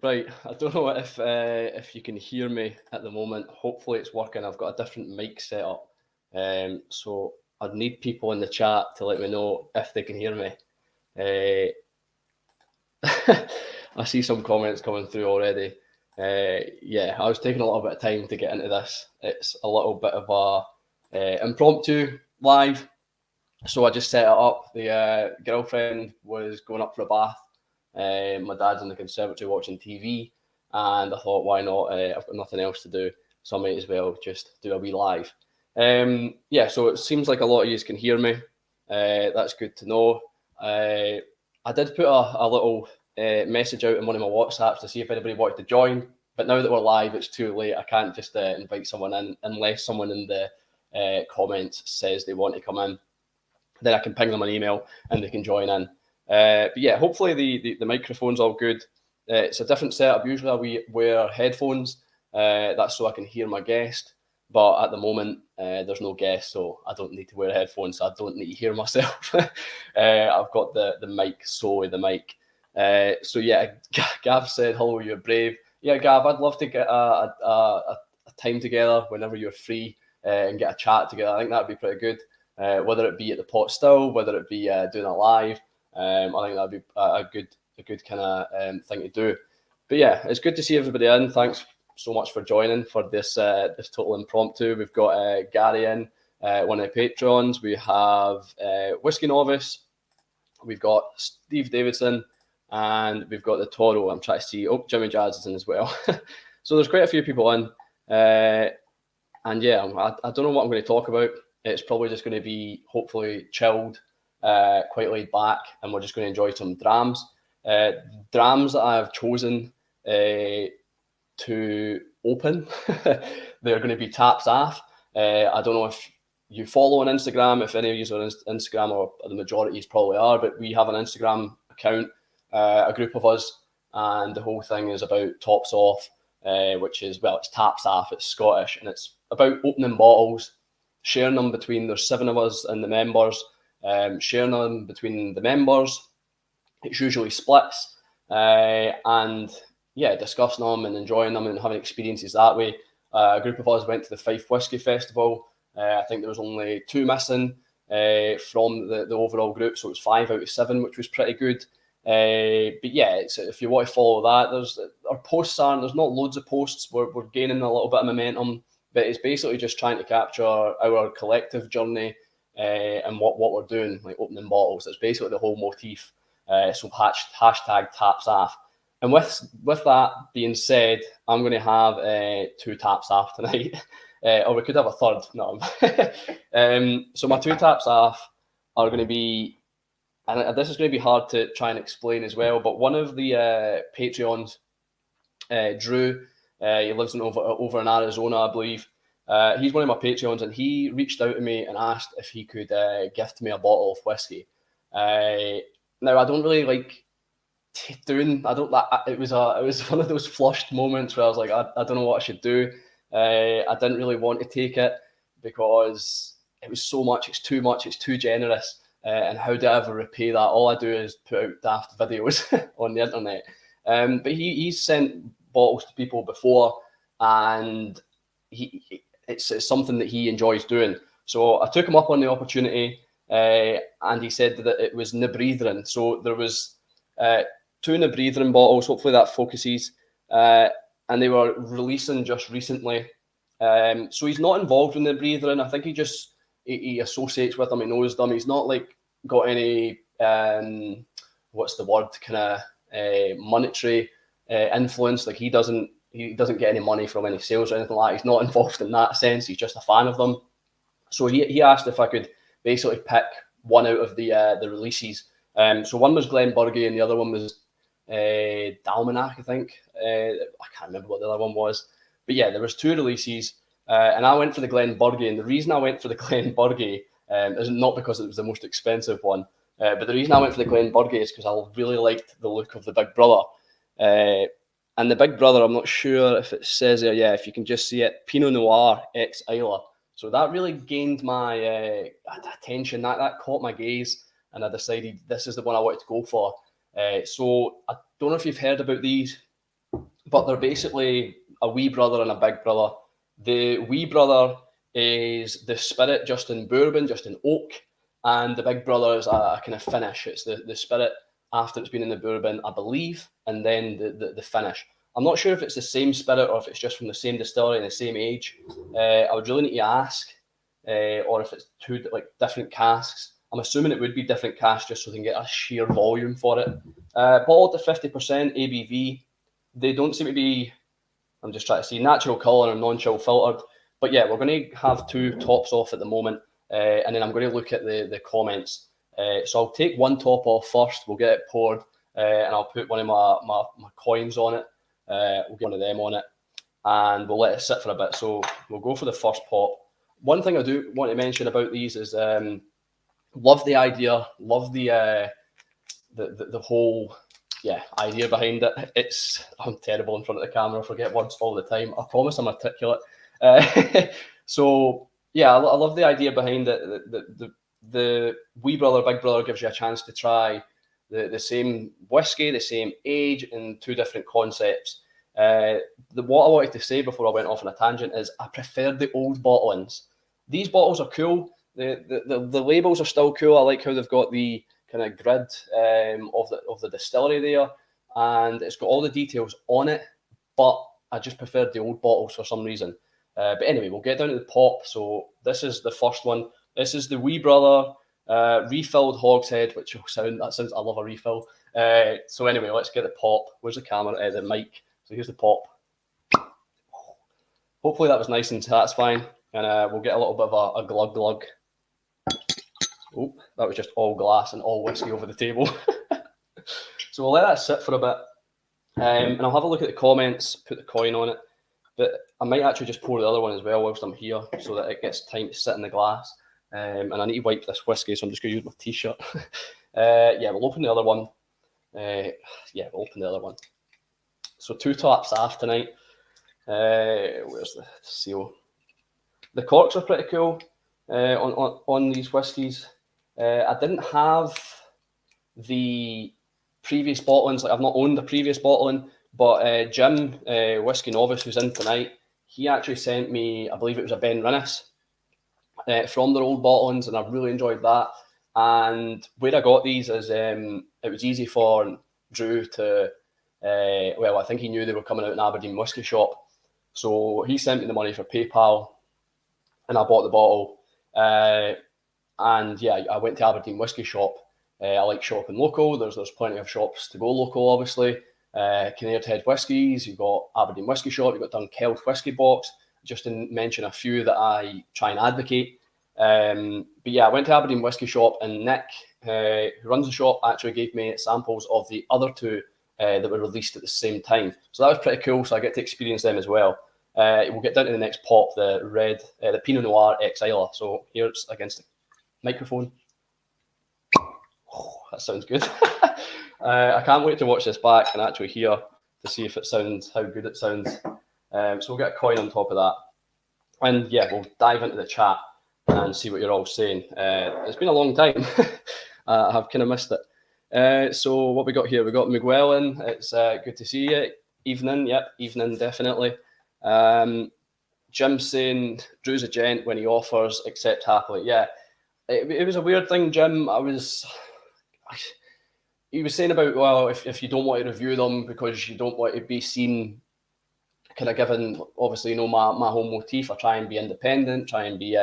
Right, I don't know if you can hear me at the moment. Hopefully it's working. I've got a different mic set up. So I'd need people in the chat to let me know if they can hear me. I see some comments coming through already. Yeah, I was taking a little bit of time to get into this. It's a little bit of a impromptu live. So I just set it up. The girlfriend was going up for a bath. My dad's in the conservatory watching TV, and I thought, why not? I've got nothing else to do, so I might as well just do a wee live. Yeah, so it seems like a lot of you can hear me. That's good to know. I did put a little message out in one of my WhatsApps to see if anybody wanted to join, but now that we're live, it's too late. I can't just invite someone in unless someone in the comments says they want to come in. Then I can ping them an email and they can join in. But yeah, hopefully the microphone's all good. It's a different setup. Usually I wear headphones. That's so I can hear my guest. But at the moment, there's no guest, so I don't need to wear headphones. So I don't need to hear myself. I've got the mic, solely the mic. So yeah, Gav said, hello, you're brave. Yeah, Gav, I'd love to get a time together whenever you're free and get a chat together. I think that'd be pretty good. Whether it be at the pot still, whether it be doing a live, I think that'd be a good kind of thing to do. But yeah, it's good to see everybody in. Thanks so much for joining for this total impromptu. We've got Gary in, one of the patrons. We have Whiskey Novice. We've got Steve Davidson, and we've got the Toro. I'm trying to see. Oh, Jimmy Jazz is in as well. So there's quite a few people in, and yeah, I don't know what I'm going to talk about. It's probably just going to be hopefully chilled, quite laid back, and we're just going to enjoy some drams. Drams that I've chosen to open, they're going to be taps off. I don't know if you follow on Instagram, if any of you are on Instagram, or the majority probably are, but we have an Instagram account, a group of us, and the whole thing is about tops off, which is, well, it's taps off, it's Scottish, and it's about opening bottles, sharing them between, there's 7 of us and the members, sharing them between the members. It's usually splits, and yeah, discussing them and enjoying them and having experiences that way. A group of us went to the Fife Whisky Festival. I think there was only 2 missing from the overall group, so it was 5 out of 7, which was pretty good. But yeah, if you want to follow that, our posts there's not loads of posts. We're gaining a little bit of momentum. But it's basically just trying to capture our collective journey and what we're doing, like opening bottles. That's basically the whole motif. So hashtag taps off. And with that being said, I'm going to have 2 taps off tonight. Or we could have a third. No. So my 2 taps off are going to be, and this is going to be hard to try and explain as well, but one of the Patreons, Drew, he lives over in Arizona, I believe. He's one of my Patreons, and he reached out to me and asked if he could gift me a bottle of whiskey. Now, I don't really like doing. It was one of those flushed moments where I was like, I don't know what I should do. I didn't really want to take it because it was so much. It's too much. It's too generous. And how do I ever repay that? All I do is put out daft videos on the internet. But he's sent bottles to people before, and it's something that he enjoys doing. So I took him up on the opportunity, and he said that it was Nibreathrin. So there was 2 Nibreathrin bottles. Hopefully that focuses. And they were releasing just recently. So he's not involved in Nibreathrin. I think he associates with them. He knows them. He's not like got any what's the word, kind of monetary influence. Like he doesn't get any money from any sales or anything like that. He's not involved in that sense. He's just a fan of them. So he asked if I could basically pick one out of the releases. So one was Glenburgie and the other one was Dalmanac, I think. I can't remember what the other one was. But yeah, there was 2 releases, and I went for the Glenburgie. And the reason I went for the Glenburgie is not because it was the most expensive one, but the reason I went for the Glenburgie is because I really liked the look of the Big Brother. And the Big Brother, I'm not sure if it says there, yeah, if you can just see it, Pinot Noir ex Islay. So that really gained my attention, that caught my gaze, and I decided this is the one I wanted to go for. So I don't know if you've heard about these. but they're basically a wee brother and a big brother. The wee brother is the spirit just in bourbon, just in oak, and the big brother is a kind of finish. It's the spirit after it's been in the bourbon, I believe, and then the finish. I'm not sure if it's the same spirit or if it's just from the same distillery and the same age. I would really need to ask, or if it's two like different casks. I'm assuming it would be different casks just so they can get a sheer volume for it. Bottled to 50% ABV. They don't seem to be, I'm just trying to see, natural colour and non-chill filtered. But yeah, we're going to have two tops off at the moment, and then I'm going to look at the comments. So I'll take one top off first, we'll get it poured, and I'll put one of my coins on it. We'll get one of them on it, and we'll let it sit for a bit. So we'll go for the first pop. One thing I do want to mention about these is love the idea, love the whole idea behind it. I'm terrible in front of the camera, I forget words all the time. I promise I'm articulate. So yeah, I love the idea behind it. The wee brother, big brother gives you a chance to try the same whiskey, the same age, and two different concepts. What I wanted to say before I went off on a tangent is I prefer the old bottlings. These bottles are cool. The labels are still cool. I like how they've got the kind of grid of the distillery there, and it's got all the details on it, but I just preferred the old bottles for some reason. But anyway, we'll get down to the pop. So this is the first one. This is the wee brother refilled hogshead, which I love a refill. So anyway, let's get the pop. Where's the camera? The mic. So here's the pop. Hopefully that was nice and satisfying, and we'll get a little bit of a glug glug. Oh, that was just all glass and all whiskey over the table. So we'll let that sit for a bit, and I'll have a look at the comments, put the coin on it, but I might actually just pour the other one as well whilst I'm here so that it gets time to sit in the glass. And I need to wipe this whiskey, so I'm just going to use my t-shirt. We'll open the other one. We'll open the other one. So two taps aft tonight. Where's the seal? The corks are pretty cool on these whiskies. I didn't have the previous bottlings. Like, I've not owned the previous bottling, but Jim, Whiskey Novice, who's in tonight, he actually sent me, I believe it was a Ben Rinnes from their old bottlings, and I've really enjoyed that. And where I got these is it was easy for Drew to, I think he knew they were coming out in Aberdeen Whisky Shop, so he sent me the money for PayPal, and I bought the bottle. And yeah, I went to Aberdeen Whisky Shop. I like shopping local. There's plenty of shops to go local, obviously. Kinnaird Head Whiskies, you've got Aberdeen Whisky Shop, you've got Dunkeld Whisky Box, just to mention a few that I try and advocate. But yeah, I went to Aberdeen Whisky Shop, and Nick, who runs the shop, actually gave me samples of the other two that were released at the same time. So that was pretty cool, so I get to experience them as well. We'll get down to the next pop, the Pinot Noir Ex Isla. So here's against the microphone. Oh, that sounds good. I can't wait to watch this back and actually hear to see if it sounds, how good it sounds. So we'll get a coin on top of that. And yeah, we'll dive into the chat and see what you're all saying. It's been a long time. I have kind of missed it. So what we got here? We got Miguel in. It's good to see you. Evening, yep, evening, definitely. Jim saying Drew's a gent when he offers, accept happily. Yeah, it was a weird thing, Jim. He was saying about, well, if you don't want to review them because you don't want to be seen kind of given, obviously, my whole motif. I try and be independent, try and be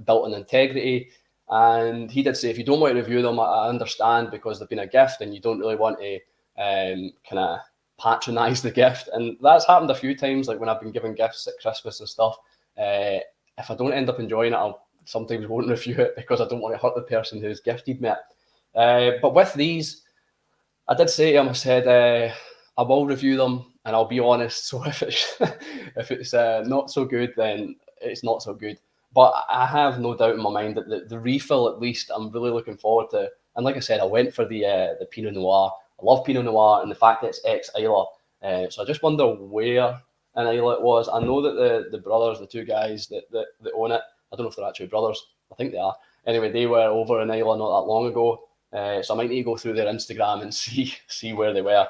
built on integrity. And he did say, if you don't want to review them, I understand, because they've been a gift and you don't really want to kind of patronize the gift. And that's happened a few times, like when I've been given gifts at Christmas and stuff. If I don't end up enjoying it, I'll sometimes won't review it because I don't want to hurt the person who's gifted me it. But with these, I did say to him, I said, I will review them and I'll be honest. So if it's not so good, then it's not so good. But I have no doubt in my mind that the refill, at least, I'm really looking forward to. And like I said, I went for the Pinot Noir. I love Pinot Noir, and the fact that it's ex Isla. So I just wonder where in Isla it was. I know that the brothers, the two guys that own it, I don't know if they're actually brothers. I think they are. Anyway, they were over in Isla not that long ago. So I might need to go through their Instagram and see where they were.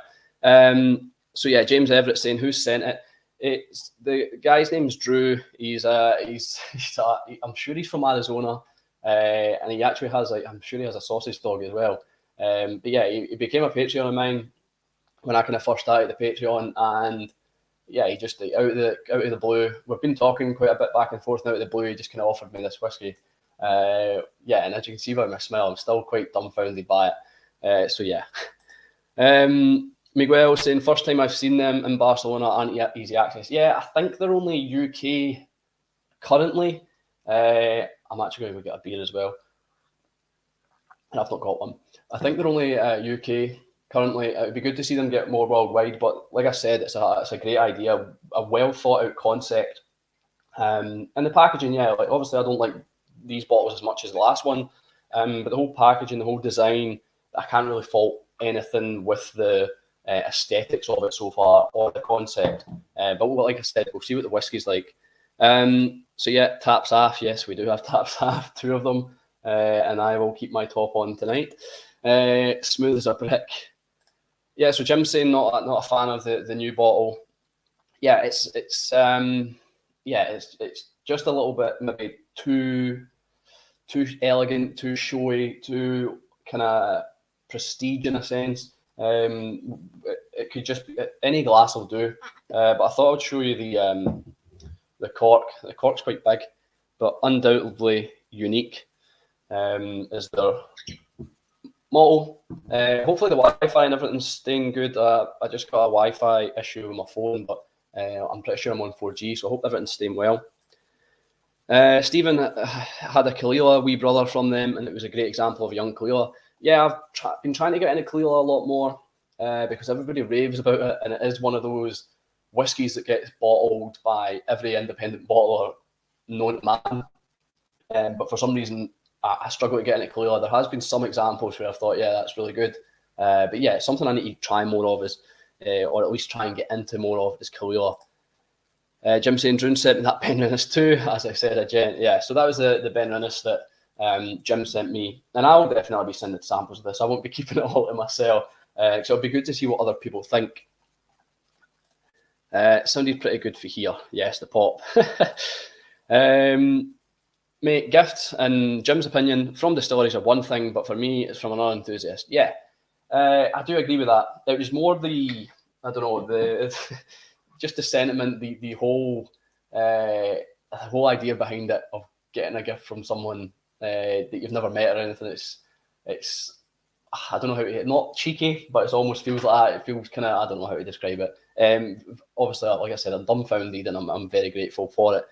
So yeah, James Everett saying, who sent it? It's the guy's name's Drew. He's I'm sure he's from Arizona, and he actually has I'm sure he has a sausage dog as well. But yeah, he became a Patreon of mine when I kind of first started the Patreon, and yeah, he just out of the blue. We've been talking quite a bit back and forth, and out of the blue, he just kind of offered me this whiskey. Yeah, and as you can see by my smell, I'm still quite dumbfounded by it. So yeah. Miguel saying, first time I've seen them in Barcelona, aren't yet easy access. Yeah, I think they're only UK currently. I'm actually going to get a beer as well, and I've not got one. I think they're only UK currently. It would be good to see them get more worldwide, but like I said, it's a great idea, a well thought out concept. And the packaging, yeah, like obviously I don't like these bottles as much as the last one, but the whole packaging, the whole design, I can't really fault anything with the aesthetics of it so far or the concept. But like I said, we'll see what the whiskey's like. So yeah, taps off. Yes, we do have taps off, 2 of them, and I will keep my top on tonight. Smooth as a brick. Yeah, so Jim's saying not a fan of the new bottle. Yeah, it's just a little bit maybe too elegant, too showy, too kind of prestige in a sense. It could just be, any glass will do. But I thought I'd show you the cork. The cork's quite big, but undoubtedly unique. Is their motto. Hopefully the Wi-Fi and everything's staying good. I just got a Wi-Fi issue with my phone, but I'm pretty sure I'm on 4G, so I hope everything's staying well. Stephen had a Kalila wee brother from them, and it was a great example of a young Kalila. Yeah, I've been trying to get into Kalila a lot more because everybody raves about it, and it is one of those whiskies that gets bottled by every independent bottler known to man. But for some reason, I struggle to get into Kalila. There has been some examples where I've thought, yeah, that's really good. But yeah, it's something I need to try more of, or at least try and get into more of, is Kalila. Jim saying, Drune sent me that Ben Rinnes too, as I said, yeah. So that was the Ben Rinnes that Jim sent me. And I'll definitely be sending samples of this. I won't be keeping it all to myself. So it'll be good to see what other people think. Sounded pretty good for here. Yes, the pop. Mate, gifts, in Jim's opinion, from distilleries are one thing, but for me, it's from another enthusiast. Yeah, I do agree with that. It was more just the sentiment, the whole idea behind it of getting a gift from someone that you've never met or anything. It's I don't know how to, not cheeky, but it almost feels like that. It feels kind of, I don't know how to describe it. Obviously, like I said, I'm dumbfounded and I'm very grateful for it.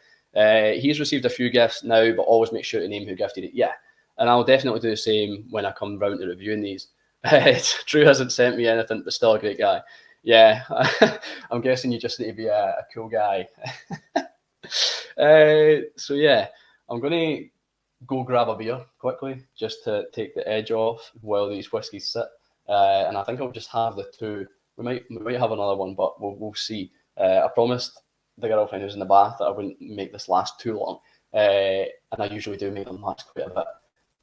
He's received a few gifts now, but always make sure to name who gifted it. Yeah, and I'll definitely do the same when I come round to reviewing these. Drew hasn't sent me anything, but still a great guy. Yeah, I'm guessing you just need to be a cool guy. So yeah, I'm going to go grab a beer quickly just to take the edge off while these whiskies sit. And I think I'll just have the 2. We might have another one, but we'll see. I promised the girlfriend who's in the bath that I wouldn't make this last too long, and I usually do make them last quite a bit,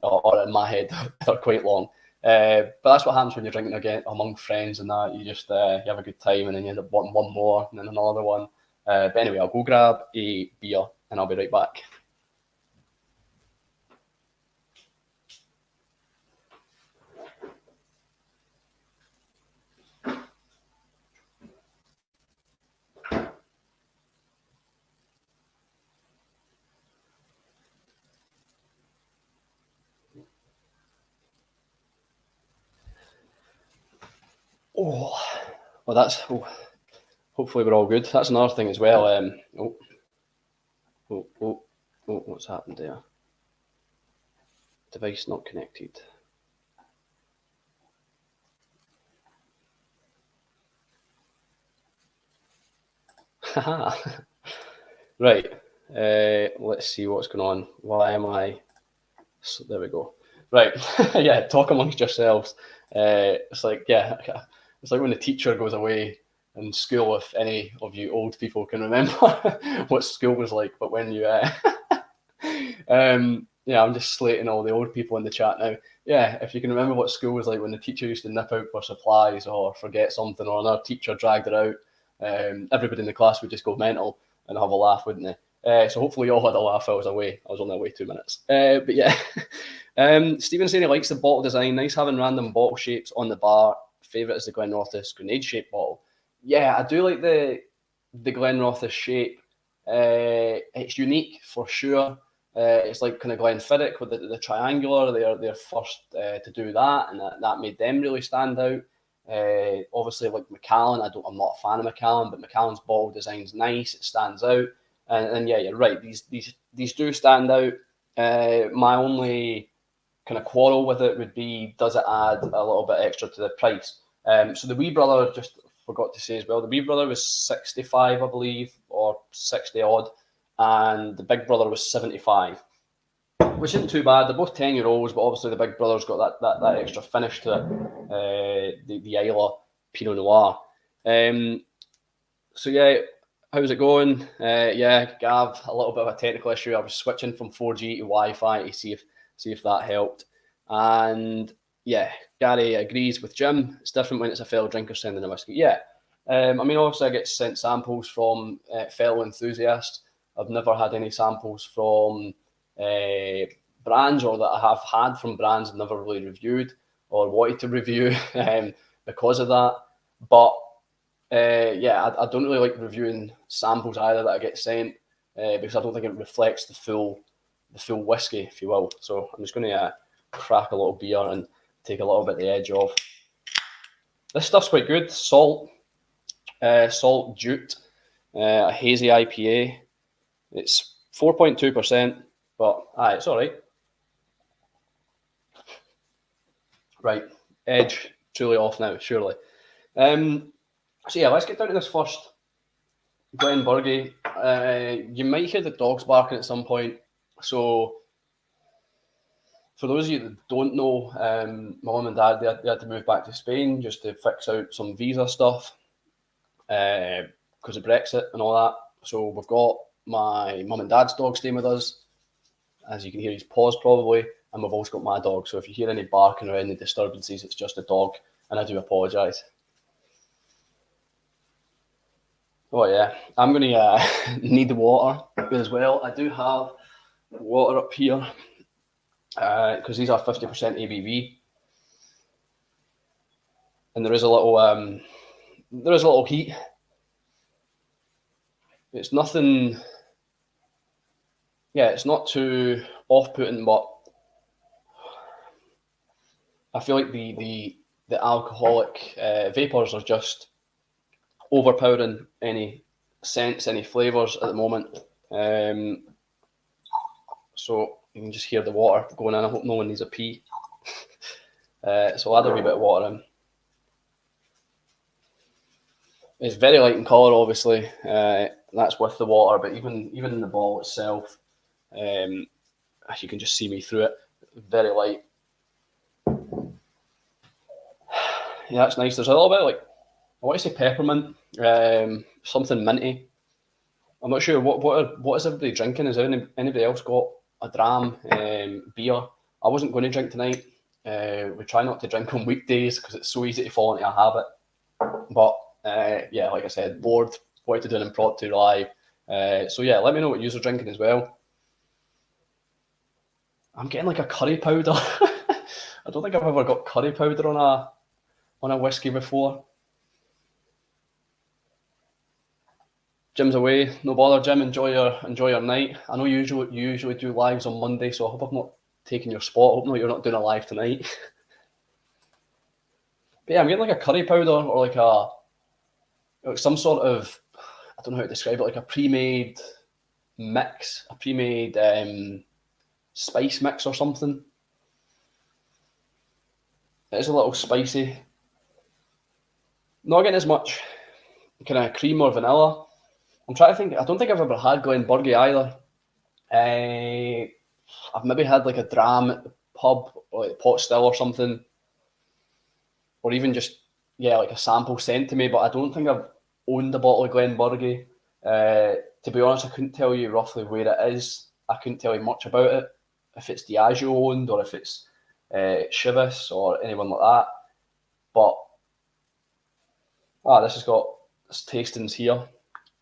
or in my head they're quite long. But that's what happens when you're drinking again among friends and that. You just you have a good time, and then you end up wanting one more and then another one. But anyway, I'll go grab a beer and I'll be right back. Oh, well, that's hopefully we're all good. That's another thing as well. What's happened there? Device not connected. Right. Let's see what's going on. Why am I? So, there we go. Right. Yeah. Talk amongst yourselves. It's like, yeah. It's like when the teacher goes away in school. If any of you old people can remember what school was like, but when you, Yeah, I'm just slating all the old people in the chat now. Yeah, if you can remember what school was like when the teacher used to nip out for supplies or forget something, or another teacher dragged her out, everybody in the class would just go mental and have a laugh, wouldn't they? So hopefully you all had a laugh. I was away. I was only away 2 minutes. But yeah, Stephen's saying he likes the bottle design. Nice having random bottle shapes on the bar. Favourite is the Glenrothes grenade-shaped bottle. Yeah, I do like the Glenrothes shape. It's unique for sure. It's like kind of Glenfiddich with the triangular. They're first to do that, and that made them really stand out. Obviously, like Macallan, I'm not a fan of Macallan, but Macallan's bottle design's nice. It stands out, and yeah, you're right. These do stand out. My only kind of quarrel with it would be, does it add a little bit extra to the price? So the wee brother, just forgot to say as well, the wee brother was 65, I believe, or 60 odd, and the big brother was 75, which isn't too bad. They're both 10-year-olds, but obviously the big brother's got that extra finish to it, the Islay Pinot Noir. So yeah, how's it going? Yeah, Gav, a little bit of a technical issue. I was switching from 4G to Wi-Fi to see if that helped. And yeah, Gary agrees with Jim. It's different when it's a fellow drinker sending a whiskey. Yeah. I mean, obviously I get sent samples from fellow enthusiasts. I've never had any samples from brands, or that I have had from brands I've never really reviewed or wanted to review because of that. But yeah, I don't really like reviewing samples either that I get sent because I don't think it reflects the full whiskey, if you will. So I'm just going to crack a little beer and take a little bit of the edge off. This stuff's quite good. Salt Jute, a hazy IPA. It's 4.2%, but it's all right. Right, edge truly off now, surely. So yeah, let's get down to this first Glenburgie. You might hear the dogs barking at some point. So for those of you that don't know, my mum and dad, they had to move back to Spain just to fix out some visa stuff because of Brexit and all that. So we've got my mum and dad's dog staying with us. As you can hear, he's paused probably. And we've also got my dog. So if you hear any barking or any disturbances, it's just a dog. And I do apologise. Oh yeah, I'm going to need the water as well. I do have water up here because these are 50% ABV. And there is a little heat. It's nothing. Yeah, it's not too off-putting, but I feel like the alcoholic vapours are just overpowering any scents, any flavours at the moment. So you can just hear the water going in. I hope no one needs a pee. So I'll add a wee bit of water in. It's very light in colour, obviously. That's with the water, but even in the bottle itself, you can just see me through it. Very light. Yeah, that's nice. There's a little bit like, I want to say peppermint, something minty. I'm not sure what is everybody drinking. Is anybody else got a dram beer? I wasn't going to drink tonight. We try not to drink on weekdays because it's so easy to fall into a habit. But yeah, like I said, bored, wanted to do an impromptu live. So yeah, let me know what you're drinking as well. I'm getting like a curry powder. I don't think I've ever got curry powder on a whiskey before. Jim's away, no bother. Jim, enjoy your night. I know you usually do lives on Monday, so I hope I've not taken your spot. I hope you're not doing a live tonight. But yeah, I'm getting like a curry powder or like some sort of, I don't know how to describe it, like a pre-made mix, a pre-made spice mix or something. It is a little spicy. Not getting as much kind of cream or vanilla. I'm trying to think. I don't think I've ever had Glenburgie either. I've maybe had like a dram at the pub or like pot still or something, or even just like a sample sent to me. But I don't think I've owned a bottle of Glenburgie. To be honest, I couldn't tell you roughly where it is. I couldn't tell you much about it. if it's Diageo owned or if it's Chivas or anyone like that. But this has got its tastings here.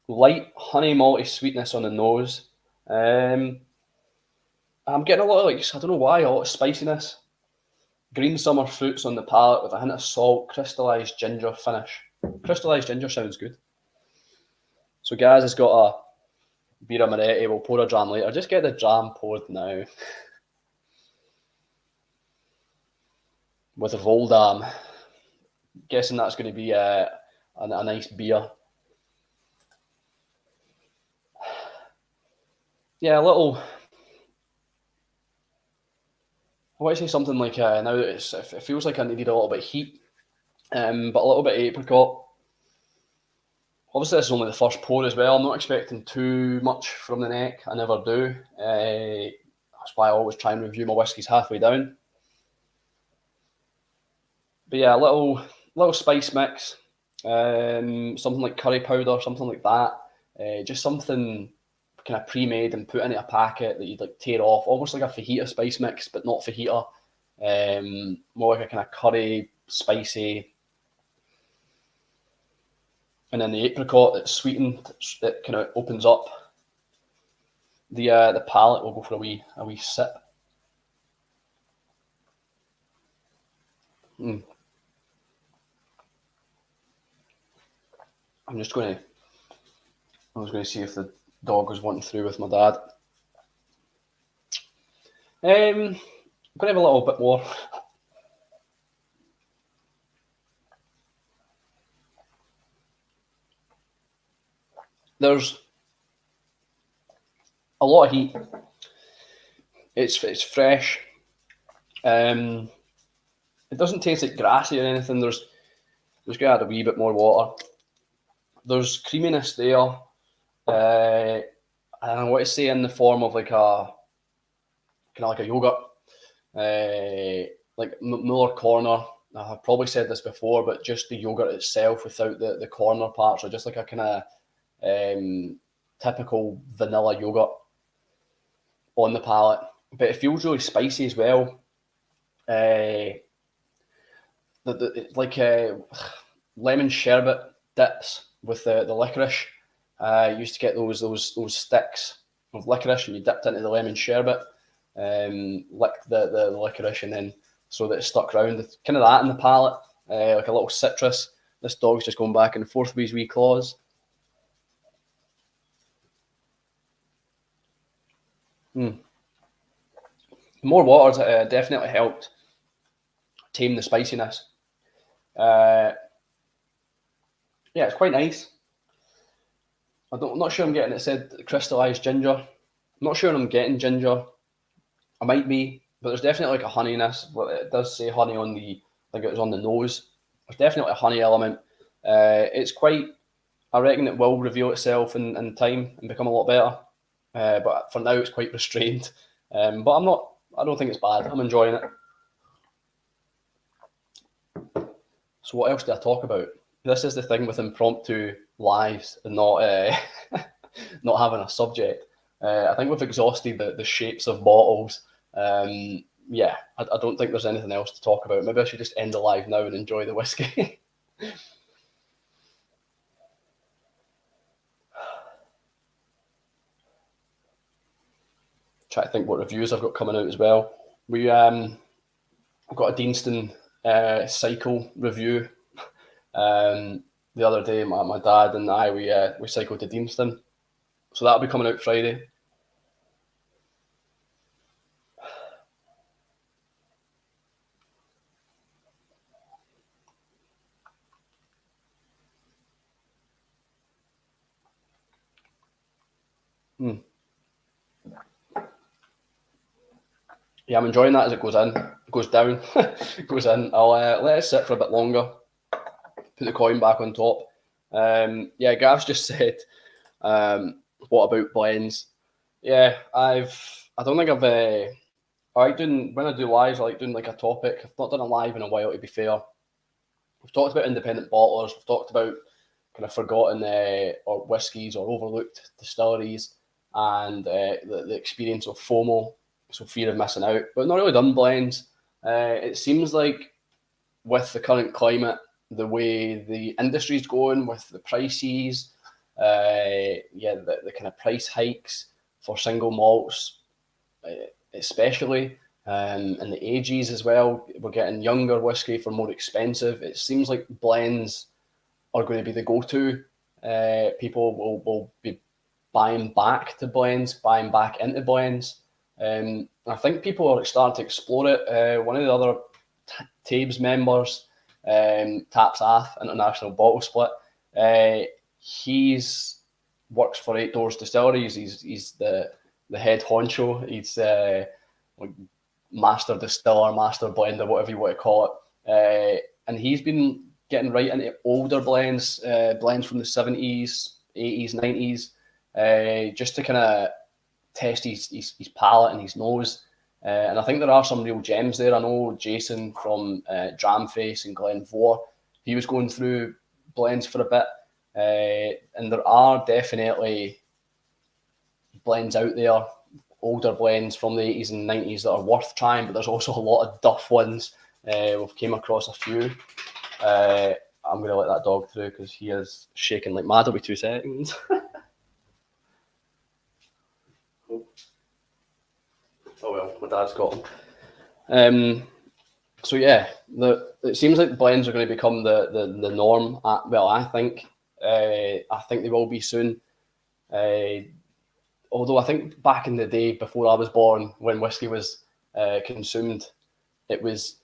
Light honey malty sweetness on the nose. I'm getting a lot of, I don't know why, a lot of spiciness. Green summer fruits on the palate with a hint of salt, crystallised ginger finish. Crystallised ginger sounds good. So Gaz has got a Birra Moretti. We'll pour a dram later. Just get the dram poured now. With a Voldam. Guessing that's going to be a nice beer. Yeah, a little... I want to say something like now that it feels like I needed a little bit of heat, but a little bit of apricot. Obviously, this is only the first pour as well. I'm not expecting too much from the neck. I never do. That's why I always try and review my whiskies halfway down. But yeah, a little spice mix, something like curry powder, something like that. Just something kind of pre-made and put into a packet that you'd like tear off, almost like a fajita spice mix, but not fajita. More like a kind of curry, spicy. And then the apricot that's sweetened, that kind of opens up the palate. We'll go for a wee sip. I'm just going to see if the dog was wanting through with my dad. I'm going to have a little bit more. There's a lot of heat. It's fresh. It doesn't taste like grassy or anything. There's going to add a wee bit more water. There's creaminess there. And I want to say in the form of like a kind of like a yogurt, like Muller corner. I've probably said this before, but just the yogurt itself without the corner parts, or just like a kind of typical vanilla yogurt on the palate. But it feels really spicy as well. Like lemon sherbet dips with the licorice. You used to get those sticks of licorice, and you dipped into the lemon sherbet, licked the licorice, and then so that it stuck around. It's kind of that in the palate, like a little citrus. This dog's just going back and forth with his wee claws. More water definitely helped tame the spiciness. Yeah, it's quite nice. I'm not sure I'm getting it said crystallized ginger. I'm not sure I'm getting ginger. I might be, but there's definitely like a honeyness. Well, it does say honey on the, like it was on the nose. There's definitely a honey element. It's quite, I reckon it will reveal itself in time and become a lot better. But for now, it's quite restrained. But I don't think it's bad. I'm enjoying it. So what else do I talk about? This is the thing with impromptu lives and not not having a subject. I think we've exhausted the shapes of bottles. Yeah, I don't think there's anything else to talk about. Maybe I should just end the live now and enjoy the whiskey. Try to think what reviews I've got coming out as well. I've got a Deanston cycle review. The other day, my dad and I we cycled to Deanston, so that'll be coming out Friday. Yeah, I'm enjoying that as it goes in. It goes down. It goes in. I'll let it sit for a bit longer. Put the coin back on top. Yeah, Gav's just said, what about blends? Yeah, I don't think I like doing, when I do lives, I like doing like a topic. I've not done a live in a while, to be fair. We've talked about independent bottlers. We've talked about kind of forgotten or whiskies or overlooked distilleries, and the experience of FOMO. so fear of missing out. But not really done blends. It seems like with the current climate, the way the industry's going with the prices, the kind of price hikes for single malts, especially, and the ages as well. We're getting younger whiskey for more expensive. It seems like blends are going to be the go-to. People will be buying back to blends, buying back into blends. I think people are starting to explore it. One of the other Tabes members, Taps Ath International Bottle Split, he's works for Eight Doors Distilleries. He's the head honcho. He's like master distiller, master blender, whatever you want to call it. And he's been getting right into older blends, blends from the 70s, 80s, 90s, just to kind of test his palate and his nose. And I think there are some real gems there. I know Jason from Dramface and Glenvore, he was going through blends for a bit. And there are definitely blends out there, older blends from the 80s and 90s that are worth trying, but there's also a lot of duff ones. We've came across a few. I'm going to let that dog through because he is shaking like mad. It'll be 2 seconds. Oh well, my dad's got him. So yeah, it seems like blends are going to become the norm. Well, I think they will be soon. Although I think back in the day before I was born, when whiskey was consumed, it was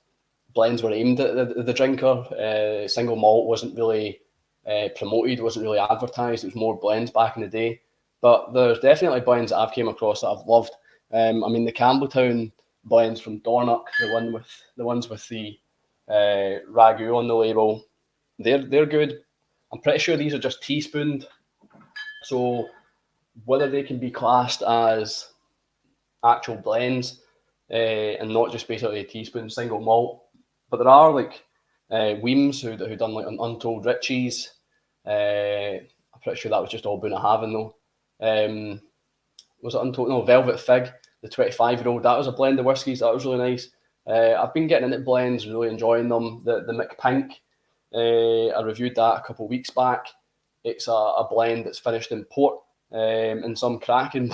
blends were aimed at the drinker. Single malt wasn't really promoted, wasn't really advertised. It was more blends back in the day. But there's definitely blends that I've came across that I've loved. I mean, the Campbelltown blends from Dornoch, the ones with the ragu on the label, they're good. I'm pretty sure these are just teaspooned. So whether they can be classed as actual blends and not just basically a teaspoon single malt, but there are like Weems who done like Untold Richies. I'm pretty sure that was just all Bunnahabhain though. Was it Untold? No, Velvet Fig, the 25-year-old. That was a blend of whiskies. That was really nice. I've been getting into blends, really enjoying them. The McPink, I reviewed that a couple of weeks back. It's a blend that's finished in port, and some cracking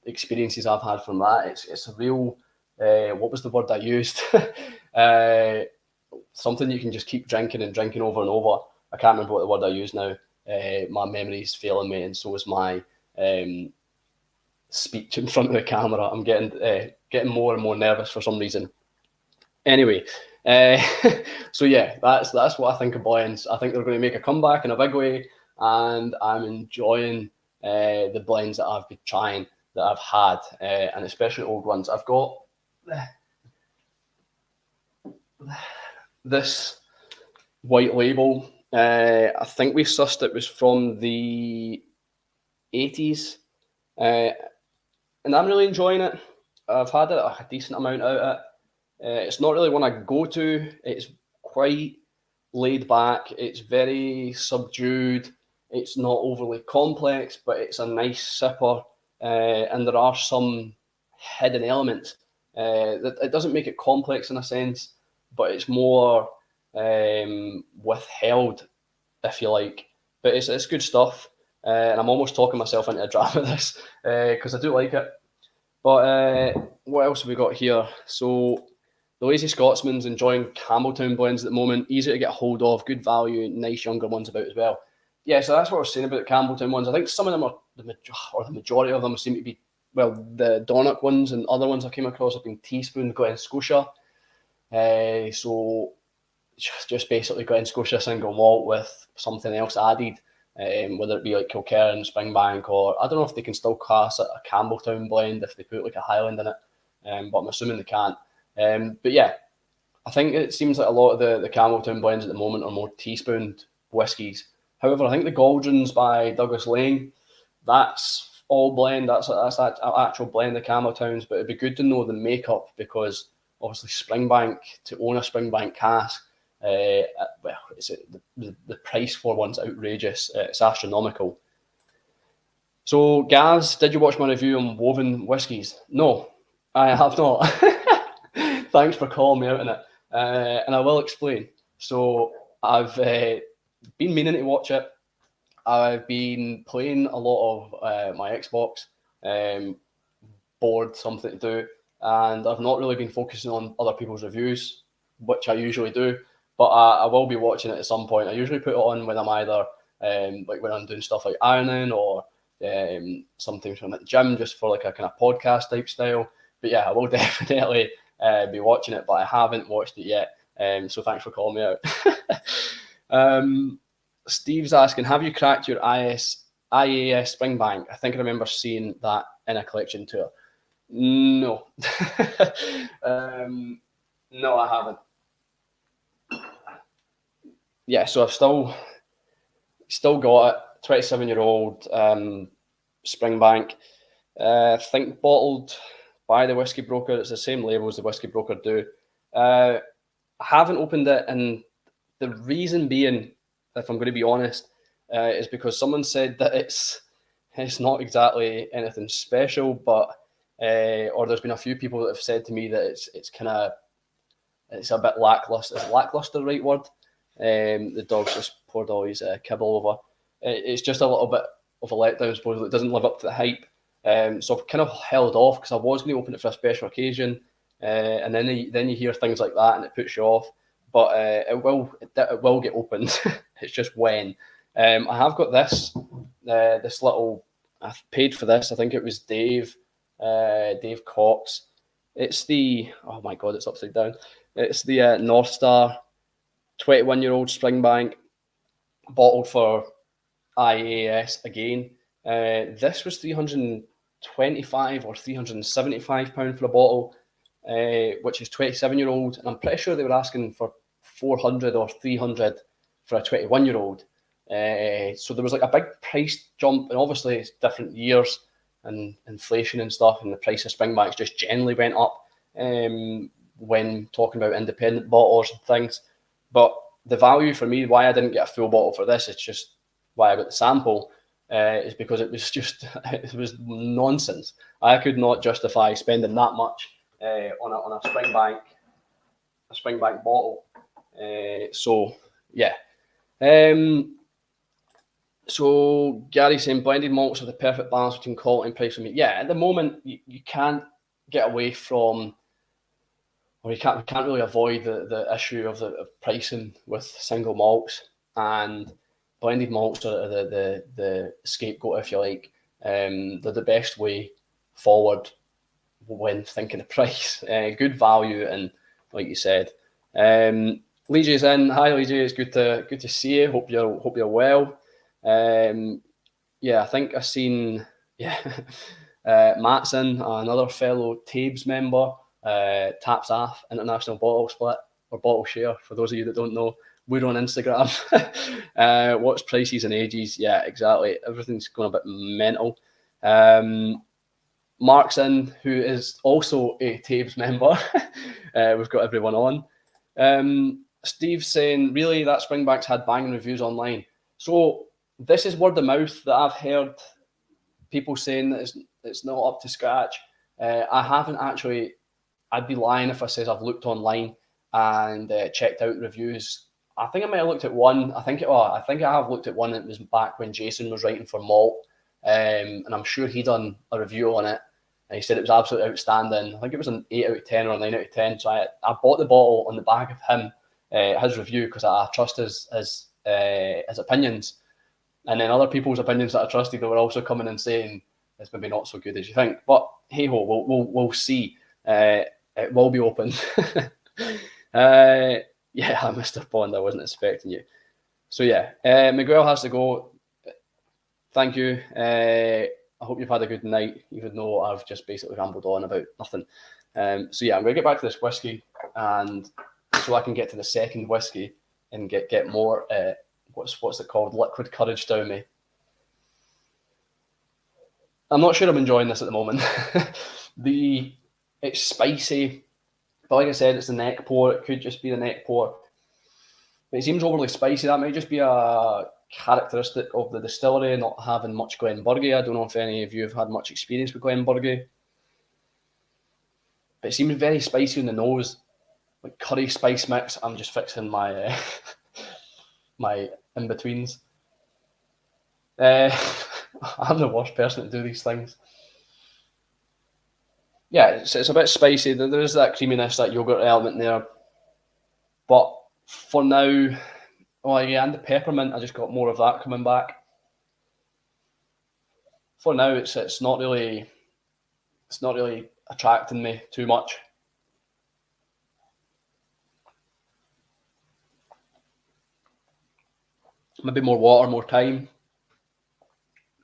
experiences I've had from that. It's a real, what was the word I used? Something you can just keep drinking and drinking over and over. I can't remember what the word I used now. My memory's failing me, and so is my speech in front of the camera. I'm getting more and more nervous for some reason. Anyway, so yeah, that's what I think of blends. I think they're going to make a comeback in a big way, and I'm enjoying the blends that I've been trying, that I've had, and especially old ones. I've got this white label. I think we sussed it was from the 80s, and I'm really enjoying it. I've had a decent amount out of it. It's not really one I go to. It's quite laid back. It's very subdued. It's not overly complex, but it's a nice sipper, and there are some hidden elements that it doesn't make it complex in a sense, but it's more withheld, if you like. But it's good stuff, and I'm almost talking myself into a drama of this because I do like it. But what else have we got here? So the Lazy Scotsman's enjoying Campbelltown blends at the moment. Easy to get a hold of, good value, nice younger ones about as well. Yeah, so that's what I was saying about the Campbelltown ones. I think some of them are, the majority of them seem to be, well, the Dornoch ones and other ones I came across have been teaspoon Glen Scotia. So just basically Glen Scotia single malt with something else added, whether it be like Kilkerran, Springbank, or I don't know if they can still class it a Campbelltown blend if they put like a Highland in it, but I'm assuming they can't. But yeah, I think it seems like a lot of the Campbelltown blends at the moment are more teaspooned whiskies. However, I think the Gauldrons by Douglas Lane, that's all blend. That's that actual blend of Campbelltowns. But it'd be good to know the makeup because obviously Springbank, to own a Springbank cask, well, the price for one's outrageous. It's astronomical. So, Gaz, did you watch my review on woven whiskies? No, I have not. Thanks for calling me out on it. And I will explain. So, I've been meaning to watch it. I've been playing a lot of my Xbox, bored, something to do, and I've not really been focusing on other people's reviews, which I usually do. But I will be watching it at some point. I usually put it on when I'm either like when I'm doing stuff like ironing or sometimes when I'm at the gym, just for like a kind of podcast type style. But yeah, I will definitely be watching it, but I haven't watched it yet. So thanks for calling me out. Steve's asking, have you cracked your IAS Springbank? I think I remember seeing that in a collection tour. No. No, I haven't. Yeah, so I've still got it. 27-year-old Springbank. I think bottled by the Whiskey Broker. It's the same label as the Whiskey Broker do. I haven't opened it, and the reason being, if I'm going to be honest, is because someone said that it's not exactly anything special, but or there's been a few people that have said to me that it's a bit lackluster. Is lackluster the right word? The dog's just poured all his kibble over. It's just a little bit of a letdown, suppose. It doesn't live up to the hype. So I've kind of held off because I was going to open it for a special occasion, and then you hear things like that and it puts you off. But it will get opened. It's just when. I have got this little. I paid for this. I think it was Dave Cox. It's the, oh my god, it's upside down. It's the North Star 21-year-old Springbank, bottled for IAS again. This was £325 or £375 for a bottle, which is 27-year-old, and I'm pretty sure they were asking for 400 or 300 for a 21-year-old. So there was like a big price jump, and obviously it's different years and inflation and stuff, and the price of Springbanks just generally went up when talking about independent bottlers and things. But the value for me, why I didn't get a full bottle for this, it's just why I got the sample, is because it was nonsense. I could not justify spending that much on a Springbank bottle. So yeah. So Gary's saying blended malts are the perfect balance between quality and price for me. Yeah, at the moment you can't get away from, or we can't really avoid the issue of pricing with single malts, and blended malts are the scapegoat, if you like. They're the best way forward when thinking of price. Good value, and like you said, Lee's in. Hi, Lee. It's good to see you. Hope you're well. Yeah, I think I've seen Matt's in, another fellow Tabes member. Taps off International Bottle Split or Bottle Share. For those of you that don't know, we're on Instagram. What's prices and ages? Yeah, exactly. Everything's going a bit mental. Mark's in, who is also a Tabes member. We've got everyone on. Steve's saying, really, that Springbank's had banging reviews online. So this is word of mouth that I've heard people saying that it's not up to scratch. I haven't actually. I'd be lying if I says I've looked online and checked out reviews. I think I might have looked at one. I think I have looked at one. It was back when Jason was writing for Malt, and I'm sure he done a review on it. And he said it was absolutely outstanding. I think it was an 8 out of 10 or a 9 out of 10. So I bought the bottle on the back of him, his review, because I trust his opinions. And then other people's opinions that I trusted, they were also coming and saying it's maybe not so good as you think. But hey ho, we'll see. It will be open. Yeah, Mr. Bond, I wasn't expecting you. So yeah, Miguel has to go. Thank you. I hope you've had a good night, even though I've just basically rambled on about nothing. So yeah, I'm going to get back to this whiskey, and so I can get to the second whiskey and get more, what's it called, liquid courage down me. I'm not sure I'm enjoying this at the moment. It's spicy, but like I said, it's the neck pour. It could just be the neck pour. But it seems overly spicy. That might just be a characteristic of the distillery, not having much Glenburgie. I don't know if any of you have had much experience with Glenburgie, but it seems very spicy in the nose, like curry spice mix. I'm just fixing my my in-betweens. I'm the worst person to do these things. Yeah, it's a bit spicy. There is that creaminess, that yogurt element there. But for now, oh yeah, and the peppermint, I just got more of that coming back. For now, it's not really attracting me too much. Maybe more water, more time.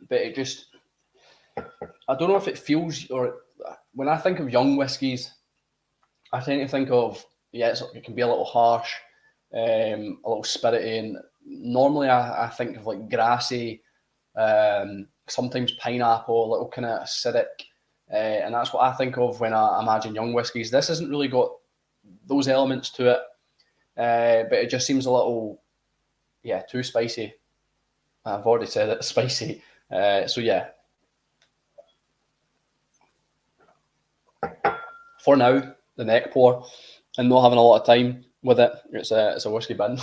But it just, I don't know if it feels, or when I think of young whiskies, I tend to think of, yeah, it can be a little harsh, a little spirity, and normally I think of like grassy, sometimes pineapple, a little kind of acidic, and that's what I think of when I imagine young whiskies. This hasn't really got those elements to it, but it just seems a little, yeah, too spicy. I've already said it, spicy. So yeah, for now, the neck pour, and not having a lot of time with it, it's a whiskey bin,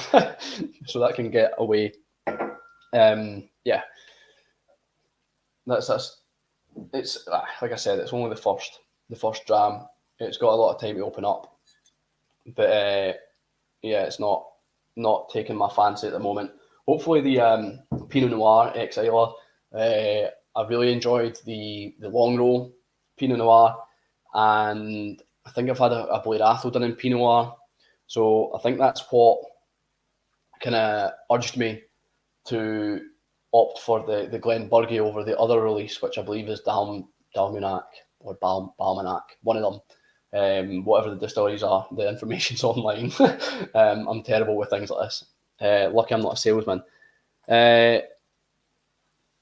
so that can get away. Yeah, that's it's like I said, it's only the first dram. It's got a lot of time to open up, but yeah, it's not taking my fancy at the moment. Hopefully, the Pinot Noir ex Islay. I really enjoyed the long roll Pinot Noir, and I think I've had a Blair Athol done in Pinot Noir, so I think that's what kind of urged me to opt for the Glenburgie over the other release, which I believe is Dalmanac or Balmanac, one of them. Whatever the distilleries are, the information's online. I'm terrible with things like this. Lucky I'm not a salesman.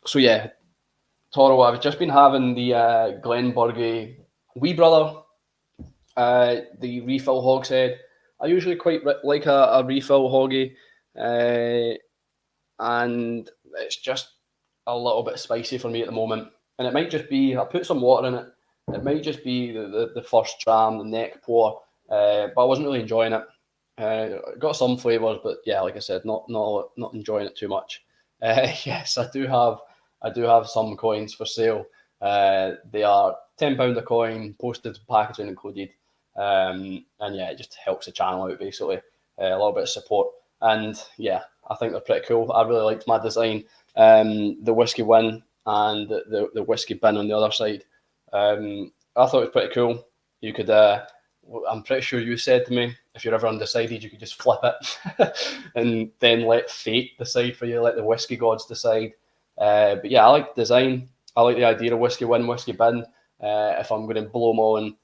So yeah, Toro, I've just been having the Glenburgie Wee Brother, the refill hogshead. I usually quite like a refill hoggy, and it's just a little bit spicy for me at the moment. And it might just be, I put some water in it, it might just be the first dram, the neck pour, but I wasn't really enjoying it. Got some flavours, but yeah, like I said, not enjoying it too much. Yes, I do have some coins for sale. They are £10 a coin, postage, packaging included. And yeah, it just helps the channel out basically. A little bit of support. And yeah, I think they're pretty cool. I really liked my design. The whiskey win and the whiskey bin on the other side. I thought it was pretty cool. You could, I'm pretty sure you said to me, if you're ever undecided, you could just flip it and then let fate decide for you, let the whiskey gods decide. But yeah, I like the design. I like the idea of whiskey win, whiskey bin. If I'm going to blow my own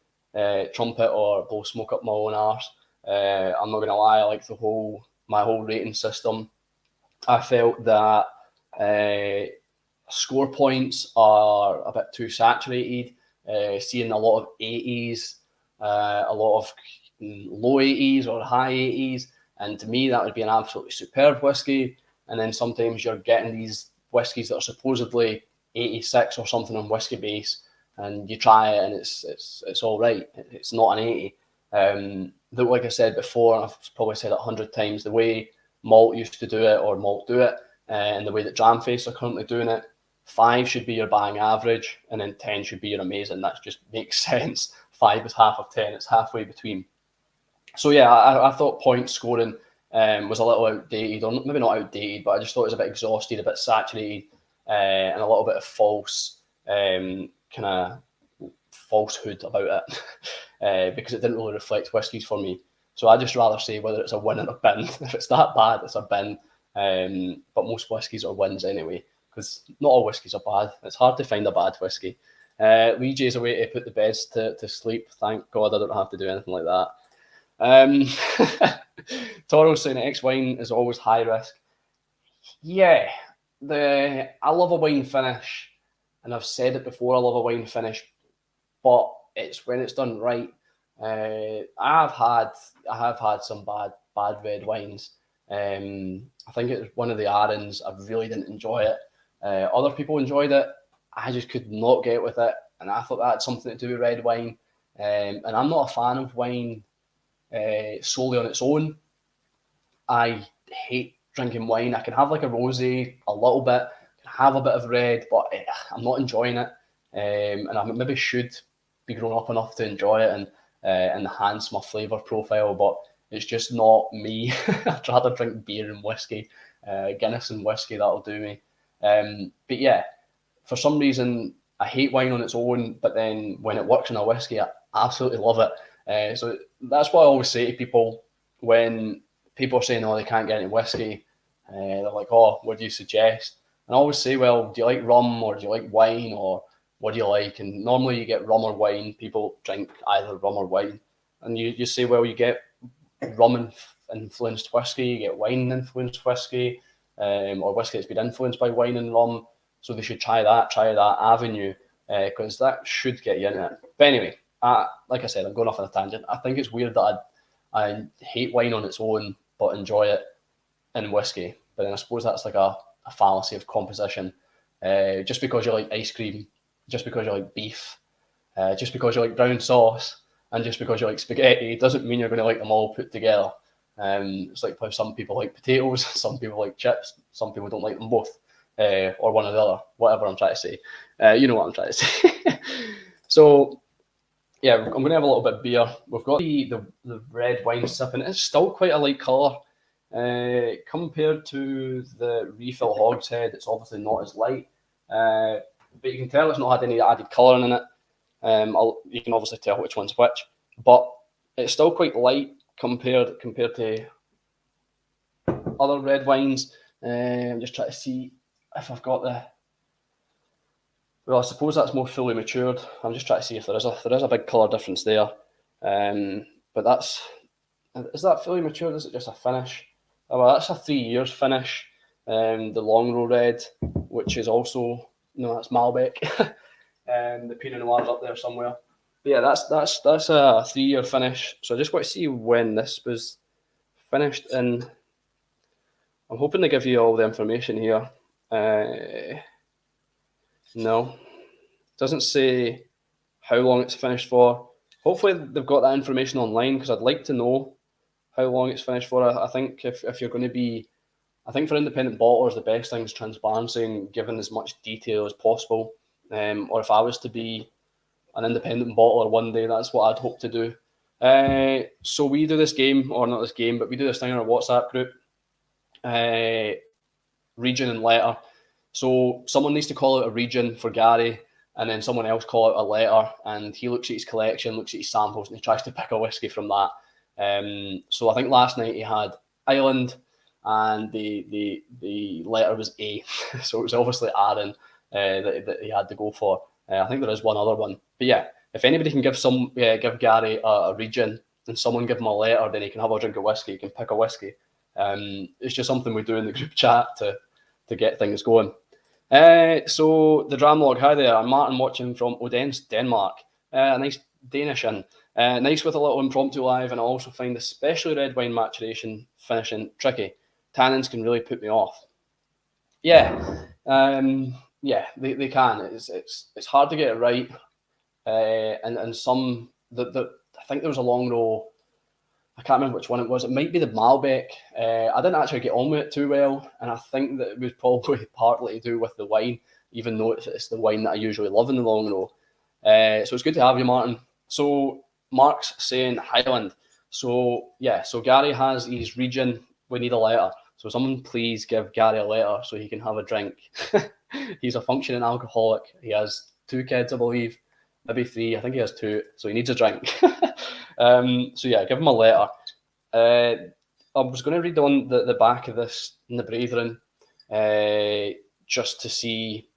trumpet or blow smoke up my own arse, I'm not going to lie, I like my whole rating system. I felt that score points are a bit too saturated. Seeing a lot of 80s, a lot of low 80s or high 80s, and to me that would be an absolutely superb whiskey. And then sometimes you're getting these whiskies that are supposedly 86 or something on whiskey base, and you try it and it's all right. It's not an 80. Like I said before, and I've probably said it 100 times, the way malt used to do it, or malt do it, and the way that Dramface are currently doing it, 5 should be your bang average, and then 10 should be your amazing. That just makes sense. 5 is half of 10. It's halfway between. So yeah, I thought point scoring was a little outdated, or maybe not outdated, but I just thought it was a bit exhausted, a bit saturated, and a little bit of false kind of falsehood about it, because it didn't really reflect whiskies for me. So I just rather say whether it's a win or a bin. If it's that bad, it's a bin. But most whiskies are wins anyway, because not all whiskies are bad. It's hard to find a bad whiskey. Lee J's away to put the beds to sleep. Thank God I don't have to do anything like that. Toro saying X wine is always high risk. Yeah, I love a wine finish, and I've said it before. I love a wine finish, but it's when it's done right. I have had some bad red wines, I think it was one of the Aarons. I really didn't enjoy it. Other people enjoyed it. I just could not get with it, and I thought that had something to do with red wine. And I'm not a fan of wine solely on its own. I hate drinking wine. I can have like a rosé a little bit, have a bit of red, but I'm not enjoying it. And I maybe should be grown up enough to enjoy it and enhance my flavour profile, but it's just not me. I'd rather drink beer and whiskey, Guinness and whiskey, that'll do me. But yeah, for some reason, I hate wine on its own, but then when it works in a whiskey, I absolutely love it. So that's what I always say to people when people are saying, oh, they can't get any whiskey. They're like, oh, what do you suggest? And I always say, well, do you like rum or do you like wine or what do you like? And normally you get rum or wine. People drink either rum or wine. And you say, well, you get rum-influenced whiskey, you get wine-influenced whiskey, or whiskey that's been influenced by wine and rum. So they should try that avenue, because that should get you into it. But anyway, like I said, I'm going off on a tangent. I think it's weird that I hate wine on its own, but enjoy it in whiskey. But then I suppose that's like a fallacy of composition. Just because you like ice cream, just because you like beef, just because you like brown sauce, and just because you like spaghetti, doesn't mean you're going to like them all put together. It's like how some people like potatoes, some people like chips, some people don't like them both, or one or the other, whatever I'm trying to say. You know what I'm trying to say. So, yeah, I'm going to have a little bit of beer. We've got the red wine sipping. It's still quite a light colour. Compared to the refill hogshead, it's obviously not as light. But you can tell it's not had any added colouring in it. You can obviously tell which one's which. But it's still quite light compared to other red wines. I'm just trying to see if I've got the... Well, I suppose that's more fully matured. I'm just trying to see if there is a big colour difference there. But that's... Is that fully matured? Is it just a finish? Oh, well, that's a 3 years finish. The Long Row Red, which is also... No, that's Malbec. The Pinot Noir's up there somewhere. But yeah, that's a 3 year finish. So I just want to see when this was finished in. I'm hoping to give you all the information here. No, doesn't say how long it's finished for. Hopefully they've got that information online, because I'd like to know how long it's finished for. I think if you're going to be, I think for independent bottlers, the best thing is transparency and giving as much detail as possible. Or if I was to be an independent bottler one day, that's what I'd hope to do. So we do this game, or not this game, but we do this thing in our WhatsApp group, region and letter. So someone needs to call out a region for Gary, and then someone else call out a letter, and he looks at his collection, looks at his samples, and he tries to pick a whiskey from that. So I think last night he had Ireland, and the letter was A. So it was obviously Aaron that he had to go for. I think there is one other one. But yeah, if anybody can give Gary a region and someone give him a letter, then he can have a drink of whiskey, he can pick a whiskey. It's just something we do in the group chat to get things going. So the Dramlog, hi there. I'm Martin, watching from Odense, Denmark. A nice Danish in. Nice with a little impromptu live, and I also find especially red wine maturation finishing tricky. Tannins can really put me off. Yeah. Yeah, they can. It's hard to get it right, and some I think there was a Long Row. I can't remember which one it was. It might be the Malbec. I didn't actually get on with it too well, and I think that it was probably partly to do with the wine, even though it's the wine that I usually love in the Long Row. So it's good to have you, Martin. So Mark's saying Highland. So yeah, so Gary has his region. We need a letter. So someone please give Gary a letter so he can have a drink. He's a functioning alcoholic. He has 2 kids, I believe, maybe 3. I think he has 2, so he needs a drink. So yeah, give him a letter. I was going to read on the back of this in the Brethren, just to see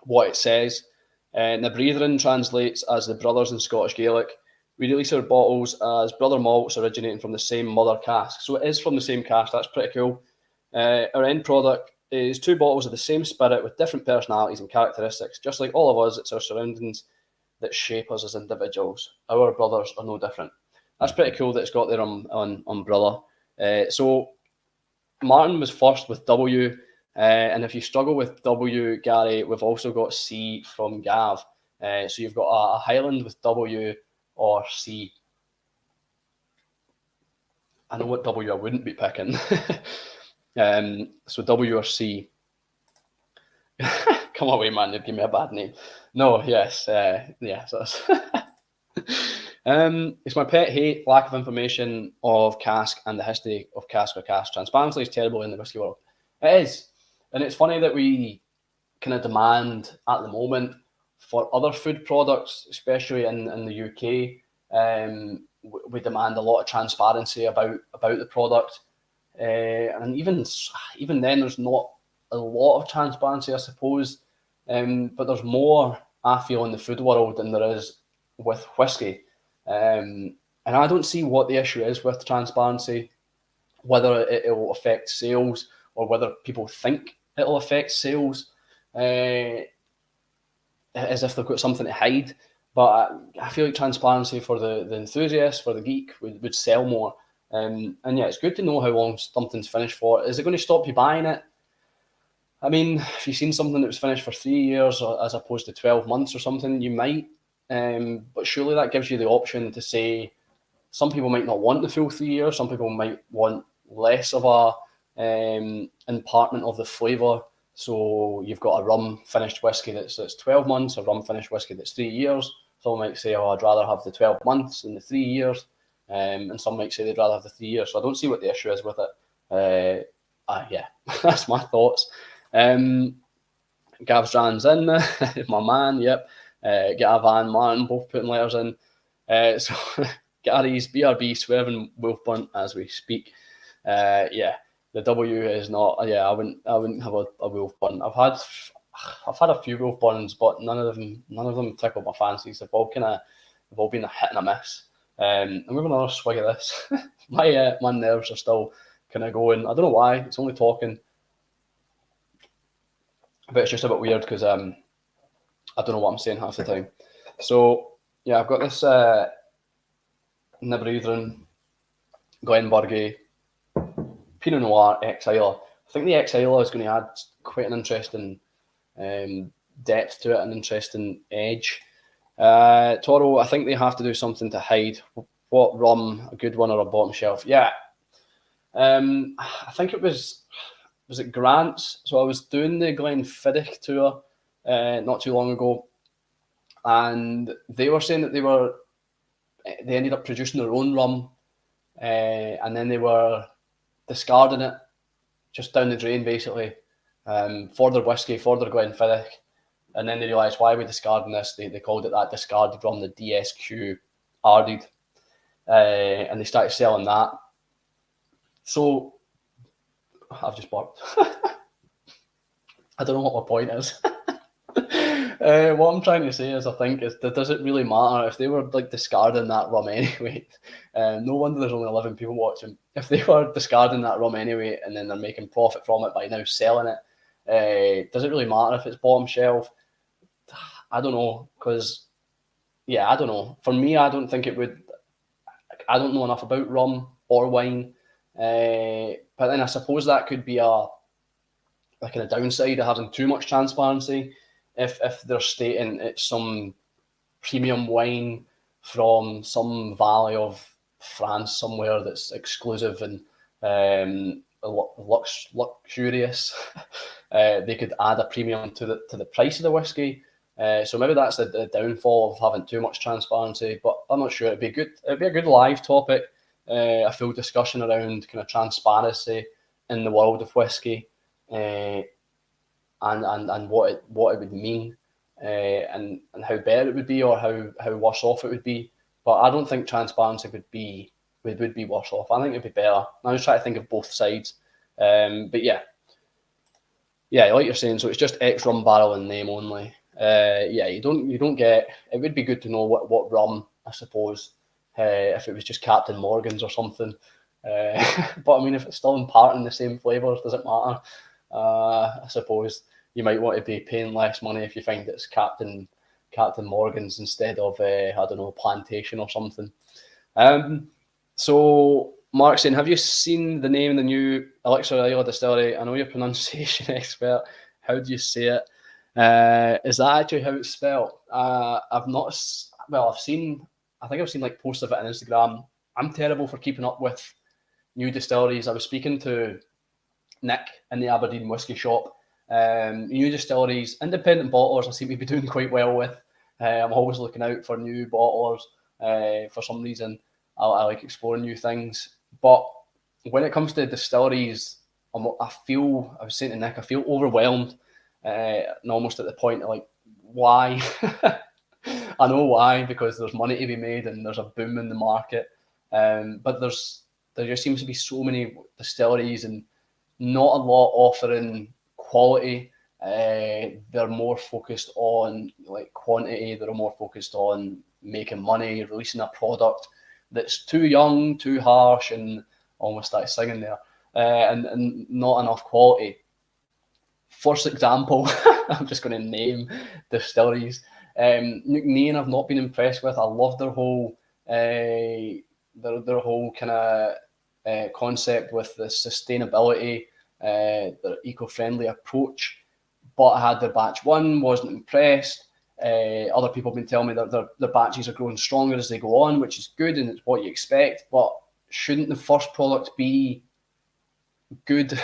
what it says. The Brethren translates as the brothers in Scottish Gaelic. We release our bottles as brother malts originating from the same mother cask. So it is from the same cask. That's pretty cool. Our end product is 2 bottles of the same spirit with different personalities and characteristics. Just like all of us, it's our surroundings that shape us as individuals. Our brothers are no different. That's pretty cool that it's got their umbrella. So Martin was first with W, and if you struggle with W, Gary, we've also got C from Gav. So you've got a Highland with W or C. I know what W I wouldn't be picking. So W or C. Come away, man, you'd give me a bad name. No, yes, yes. It's my pet hate, lack of information of cask and the history of cask or cask. Transparency is terrible in the whiskey world. It is. And it's funny that we kind of demand at the moment for other food products, especially in the UK, we demand a lot of transparency about the product. And even then, there's not a lot of transparency, I suppose. But there's more, I feel, in the food world than there is with whiskey. And I don't see what the issue is with transparency, whether it will affect sales or whether people think it'll affect sales, as if they've got something to hide. But I feel like transparency for the enthusiast, for the geek, would sell more. And yeah, it's good to know how long something's finished for. Is it going to stop you buying it? I mean, if you've seen something that was finished for 3 years as opposed to 12 months or something, you might. But surely that gives you the option to say some people might not want the full 3 years. Some people might want less of a impartment of the flavour. So you've got a rum finished whiskey that's 12 months, a rum finished whiskey that's 3 years. Some might say, oh, I'd rather have the 12 months than the 3 years. And some might say they'd rather have the 3 years. So I don't see what the issue is with it. Yeah, that's my thoughts. Gav's Rand's in, my man, yep. Gav and Martin both putting letters in. So Gary's BRB swerving Wolfburn as we speak. Yeah, the W is not. Yeah, I wouldn't have a Wolfburn. I've had a few Wolfburns, but none of them tickled my fancies. They've all been a hit and a miss. And we have another swig of this. My nerves are still kind of going. I don't know why. It's only talking. But it's just a bit weird because I don't know what I'm saying half the time. So yeah, I've got this Nibreithrin Glenburgie Pinot Noir Exiler. I think the Exiler is going to add quite an interesting depth to it, an interesting edge. Toro, I think they have to do something to hide what rum, a good one or a bottom shelf. Yeah, I think it was it Grant's? So I was doing the Glenfiddich tour not too long ago, and they were saying that they ended up producing their own rum, and then they were discarding it just down the drain basically for their whiskey, for their Glenfiddich, and then they realised why are we discarding this? They called it that discarded rum, the DSQ Arded, and they started selling that. So I've just barked. I don't know what my point is. What I'm trying to say is, I think, does it really matter if they were like discarding that rum anyway? No wonder there's only 11 people watching. If they were discarding that rum anyway, and then they're making profit from it by now selling it, does it really matter if it's bottom shelf? I don't know, because yeah, I don't know. For me, I don't think it would. I don't know enough about rum or wine. But then I suppose that could be a kind of downside of having too much transparency. If they're stating it's some premium wine from some valley of France somewhere that's exclusive and luxurious, they could add a premium to the price of the whiskey. So maybe that's the downfall of having too much transparency. But I'm not sure. It'd be a good live topic. A full discussion around kind of transparency in the world of whiskey, and what it would mean, and how better it would be or how worse off it would be. But I don't think transparency would be worse off. I think it'd be better. I was trying to think of both sides, but yeah, like you're saying. So it's just X rum barrel and name only. Yeah, you don't get. It would be good to know what rum, I suppose. If it was just Captain Morgan's or something. But I mean, if it's still imparting the same flavours, does it matter? I suppose you might want to be paying less money if you find it's Captain Morgan's instead of, I don't know, Plantation or something. So Mark saying, have you seen the name of the new Elixir Ale distillery? I know you're a pronunciation expert. How do you say it? Is that actually how it's spelled? I've not. Well, I think I've seen like posts of it on Instagram. I'm terrible for keeping up with new distilleries. I was speaking to Nick in the Aberdeen whisky shop. New distilleries, independent bottlers, I seem to be doing quite well with. I'm always looking out for new bottlers. For some reason, I like exploring new things. But when it comes to distilleries, I was saying to Nick, I feel overwhelmed and almost at the point of like, why? I know why, because there's money to be made and there's a boom in the market. But there just seems to be so many distilleries and not a lot offering quality. They're more focused on like quantity. They're more focused on making money, releasing a product that's too young, too harsh, and almost started singing there, and not enough quality. First example, I'm just going to name distilleries. Newton I've not been impressed with. I love their whole kind of concept with the sustainability, their eco-friendly approach. But I had their batch one, wasn't impressed. Other people have been telling me that their batches are growing stronger as they go on, which is good and it's what you expect. But shouldn't the first product be good?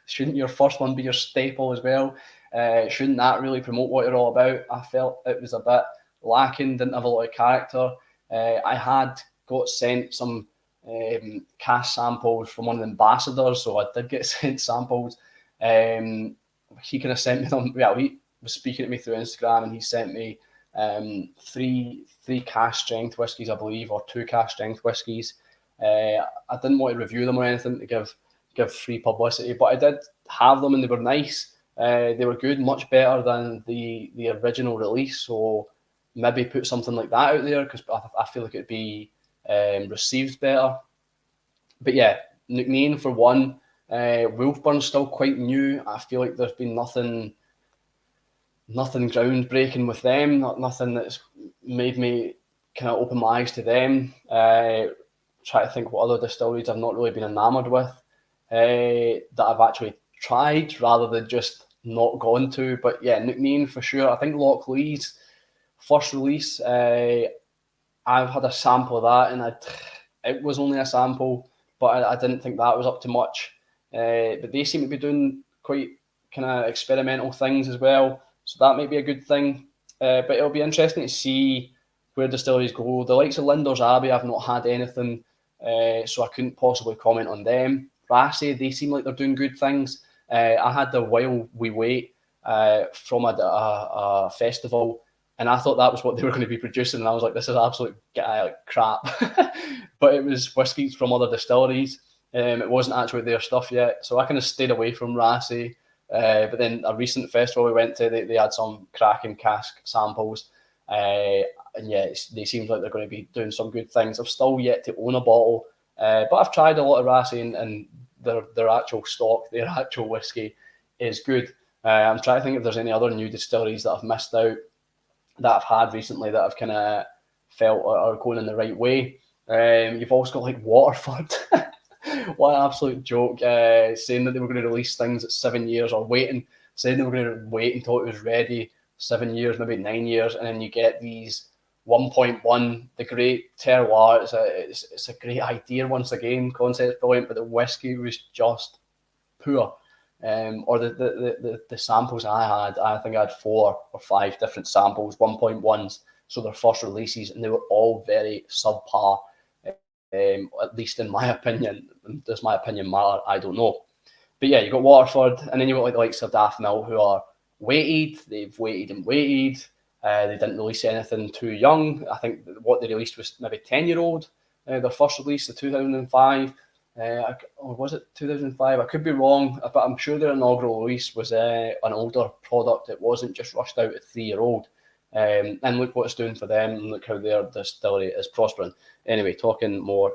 Shouldn't your first one be your staple as well? Shouldn't that really promote what you're all about? I felt it was a bit lacking, didn't have a lot of character. I had got sent some cask samples from one of the ambassadors, so I did get sent samples. He kind of sent me them. Well, he was speaking to me through Instagram, and he sent me three cask strength whiskies, I believe, or 2 cask strength whiskies. I didn't want to review them or anything to give free publicity, but I did have them, and they were nice. They were good, much better than the original release. So maybe put something like that out there, because I feel like it'd be received better. But yeah, Newton for one. Wolfburn's still quite new. I feel like there's been nothing groundbreaking with them. Nothing that's made me kind of open my eyes to them. Try to think what other distilleries I've not really been enamoured with that I've actually tried rather than just not gone to. But yeah, Newton for sure. I think Lochlee's first release, I've had a sample of that, and it was only a sample, but I didn't think that was up to much. But they seem to be doing quite kind of experimental things as well, so that might be a good thing. But it'll be interesting to see where distilleries go. The likes of Linder's Abbey, I've not had anything, so I couldn't possibly comment on them. Rassay, they seem like they're doing good things. I had the While We Wait from a festival, and I thought that was what they were going to be producing, and I was like, this is absolute crap. But it was whiskies from other distilleries. It wasn't actually their stuff yet, so I kind of stayed away from Rassay. But then a recent festival we went to, they had some cracking cask samples, and yeah, they seem like they're going to be doing some good things. I've still yet to own a bottle, but I've tried a lot of Rassay, and their actual stock, their actual whiskey is good. I'm trying to think if there's any other new distilleries that I've missed out that I've had recently that I've kind of felt are going in the right way. You've also got like Waterford. What an absolute joke, saying that they were going to release things at 7 years, or saying they were going to wait until it was ready, 7 years, maybe 9 years, and then you get these 1.1, the great terroir. It's a great idea once again, concept's brilliant, but the whiskey was just poor. Or the samples I had, I think I had 4 or 5 different samples, 1.1s, so their first releases, and they were all very subpar. At least in my opinion. Does my opinion matter? I don't know. But yeah, you got Waterford, and then you got like the likes of Daft Mill, who are waited. They've waited and waited. They didn't release anything too young. I think what they released was maybe 10-year-old. Their first release, the 2005. Or was it 2005? I could be wrong, but I'm sure their inaugural release was an older product. It wasn't just rushed out at 3-year-old. And look what it's doing for them, and look how their distillery is prospering. Anyway, talking more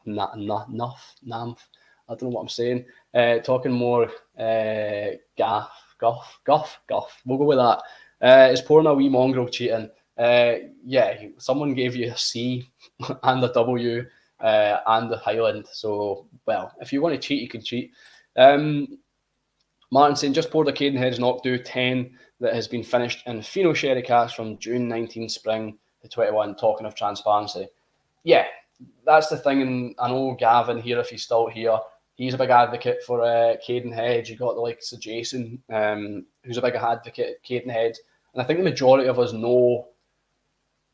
Namf. I don't know what I'm saying. Talking more Guff. We'll go with that. Is pouring a wee mongrel cheating? Yeah, someone gave you a C and a W and the Highland. So, well, if you want to cheat, you can cheat. Martin saying, just poured a Cadenhead's Knockdo 10 that has been finished in Fino Sherry cask from June 19 spring to 21, talking of transparency. Yeah, that's the thing, and I know Gavin here, if he's still here, he's a big advocate for Cadenhead. You've got the likes of Jason, who's a big advocate of Cadenhead. And I think the majority of us know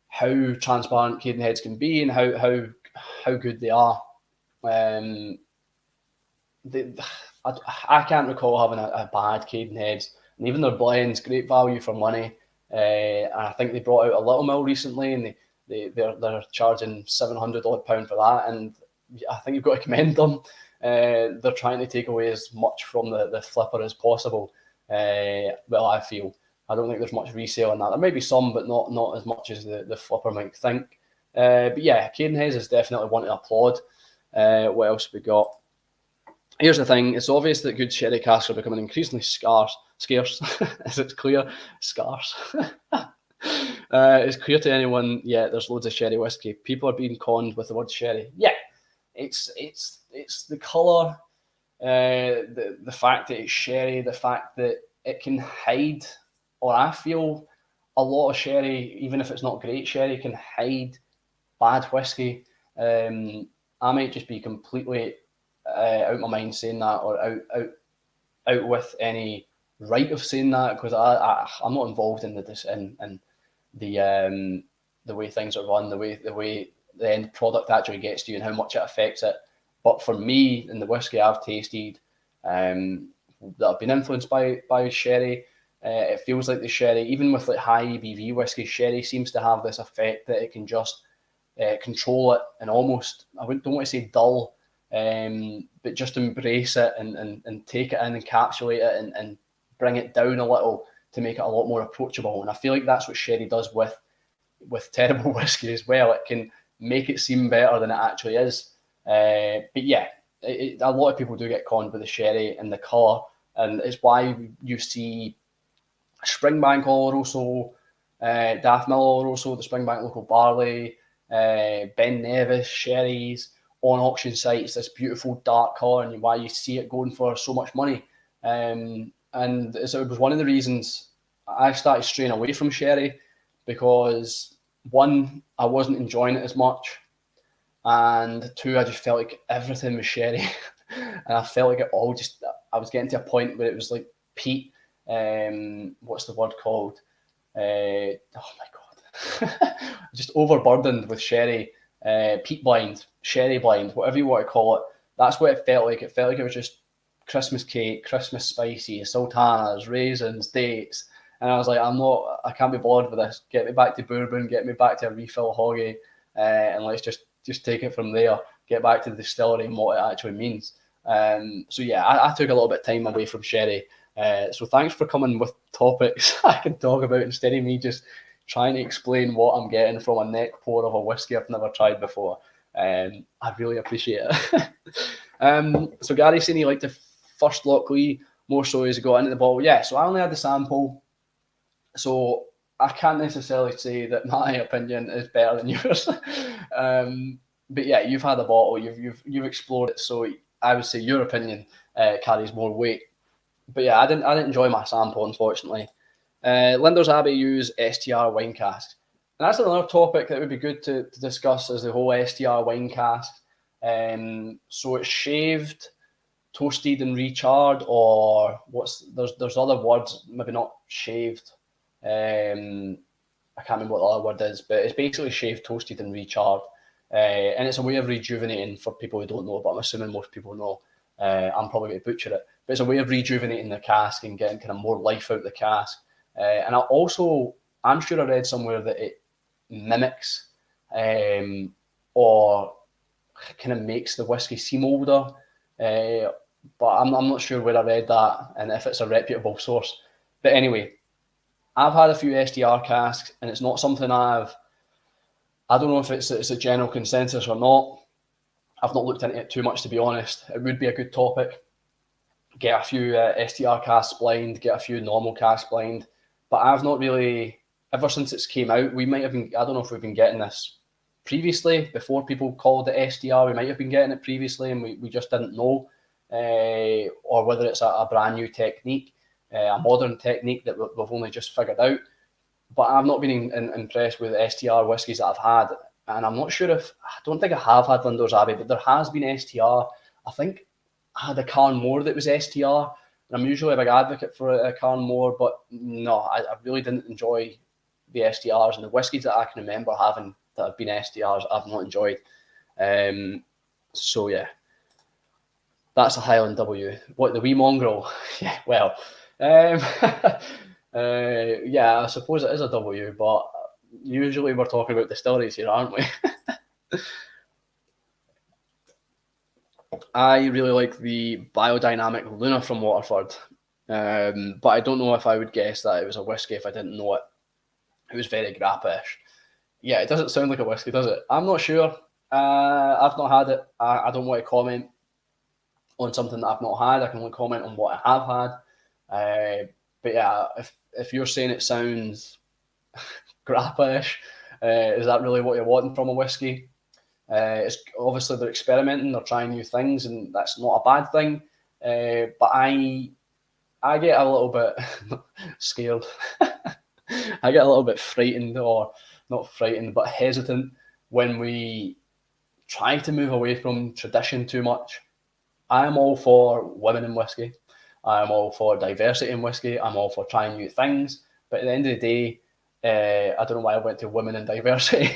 how transparent Cadenheads can be and how good they are. I can't recall having a bad Cadenheads, and even their blends, great value for money. And I think they brought out a Little Mill recently, and they're charging £700 for that, and I think you've got to commend them. They're trying to take away as much from the flipper as possible. Well, I feel. I don't think there's much resale in that. There may be some, but not as much as the flipper might think. But yeah, Cadenheads is definitely one to applaud. What else have we got? Here's the thing. It's obvious that good sherry casks are becoming increasingly scarce. Is it clear? Scarce. It's clear to anyone, yeah, there's loads of sherry whiskey. People are being conned with the word sherry. Yeah, it's the colour, the fact that it's sherry, the fact that it can hide, or I feel a lot of sherry, even if it's not great sherry, can hide bad whiskey. I might just be completely out of my mind saying that, or out with any right of saying that, because I'm not involved in the way things are run, the way the end product actually gets to you and how much it affects it. But for me, in the whiskey I've tasted that have been influenced by sherry, it feels like the sherry, even with like high ABV whiskey, sherry seems to have this effect that it can just control it and almost, don't want to say dull, but just embrace it and take it in, encapsulate it, and bring it down a little to make it a lot more approachable. And I feel like that's what sherry does with terrible whiskey as well. It can make it seem better than it actually is. But yeah, a lot of people do get conned with the sherry and the colour, and it's why you see Springbank Oloroso, Daft Mill Oloroso, the Springbank Local Barley, Ben Nevis sherries on auction sites, this beautiful dark colour, and why you see it going for so much money. And so it was one of the reasons I started straying away from sherry, because one, I wasn't enjoying it as much, and two, I just felt like everything was sherry. And I felt like I was getting to a point where it was like peat, what's the word called? Oh my God. Just overburdened with sherry, peat blind, sherry blind, whatever you want to call it. That's what it felt like. It felt like it was just Christmas cake, Christmas spicy, sultanas, raisins, dates. And I was like, I can't be bothered with this. Get me back to bourbon, get me back to a refill hoggy, and let's just take it from there. Get back to the distillery and what it actually means. So yeah, I took a little bit of time away from sherry. So thanks for coming with topics I can talk about instead of me just trying to explain what I'm getting from a neck pour of a whiskey I've never tried before. I really appreciate it. So Gary saying he liked the first Loch Lee more so as he got into the bottle. Yeah, so I only had the sample, so I can't necessarily say that my opinion is better than yours. But yeah, you've had a bottle, you've explored it, so I would say your opinion carries more weight. But yeah, I didn't enjoy my sample, unfortunately. Linder's Abbey use STR wine casks. And that's another topic that would be good to discuss, is the whole STR wine cask. So it's shaved, toasted and recharred, or there's other words, maybe not shaved. I can't remember what the other word is, but it's basically shaved, toasted and recharred. And it's a way of rejuvenating, for people who don't know, but I'm assuming most people know. I'm probably going to butcher it, but it's a way of rejuvenating the cask and getting kind of more life out of the cask. And I'm sure I read somewhere that it mimics or kind of makes the whiskey seem older, but I'm not sure where I read that and if it's a reputable source. But anyway, I've had a few SDR casks, and it's not something I don't know if it's a general consensus or not. I've not looked into it too much, to be honest. It would be a good topic. Get a few STR casks blind, get a few normal casks blind. But I've not really, ever since it's came out, we might have been, I don't know if we've been getting this previously, before people called it STR. We might have been getting it previously and we just didn't know, or whether it's a brand new technique, a modern technique that we've only just figured out. But I've not been impressed with STR whiskies that I've had, and I'm not sure I don't think I have had Lindor's Abbey, but there has been STR. I think I had a Carnmore that was STR, and I'm usually a big advocate for a Carnmore, but no, I really didn't enjoy the STRs, and the whiskies that I can remember having that have been STRs, I've not enjoyed. So yeah, that's a Highland W. What, the wee mongrel? Yeah, well, yeah, I suppose it is a W, but usually we're talking about distilleries here, aren't we? I really like the Biodynamic Luna from Waterford, but I don't know if I would guess that it was a whiskey if I didn't know it. It was very grappish. Yeah, it doesn't sound like a whiskey, does it? I'm not sure. I've not had it. I don't want to comment on something that I've not had. I can only comment on what I have had. But yeah, if you're saying it sounds grappish, is that really what you're wanting from a whiskey? It's obviously they're experimenting, they're trying new things, and that's not a bad thing. But I get a little bit scared. I get a little bit frightened, or not frightened, but hesitant when we try to move away from tradition too much. I am all for women in whiskey. I am all for diversity in whiskey. I'm all for trying new things. But at the end of the day, I don't know why I went to women and diversity.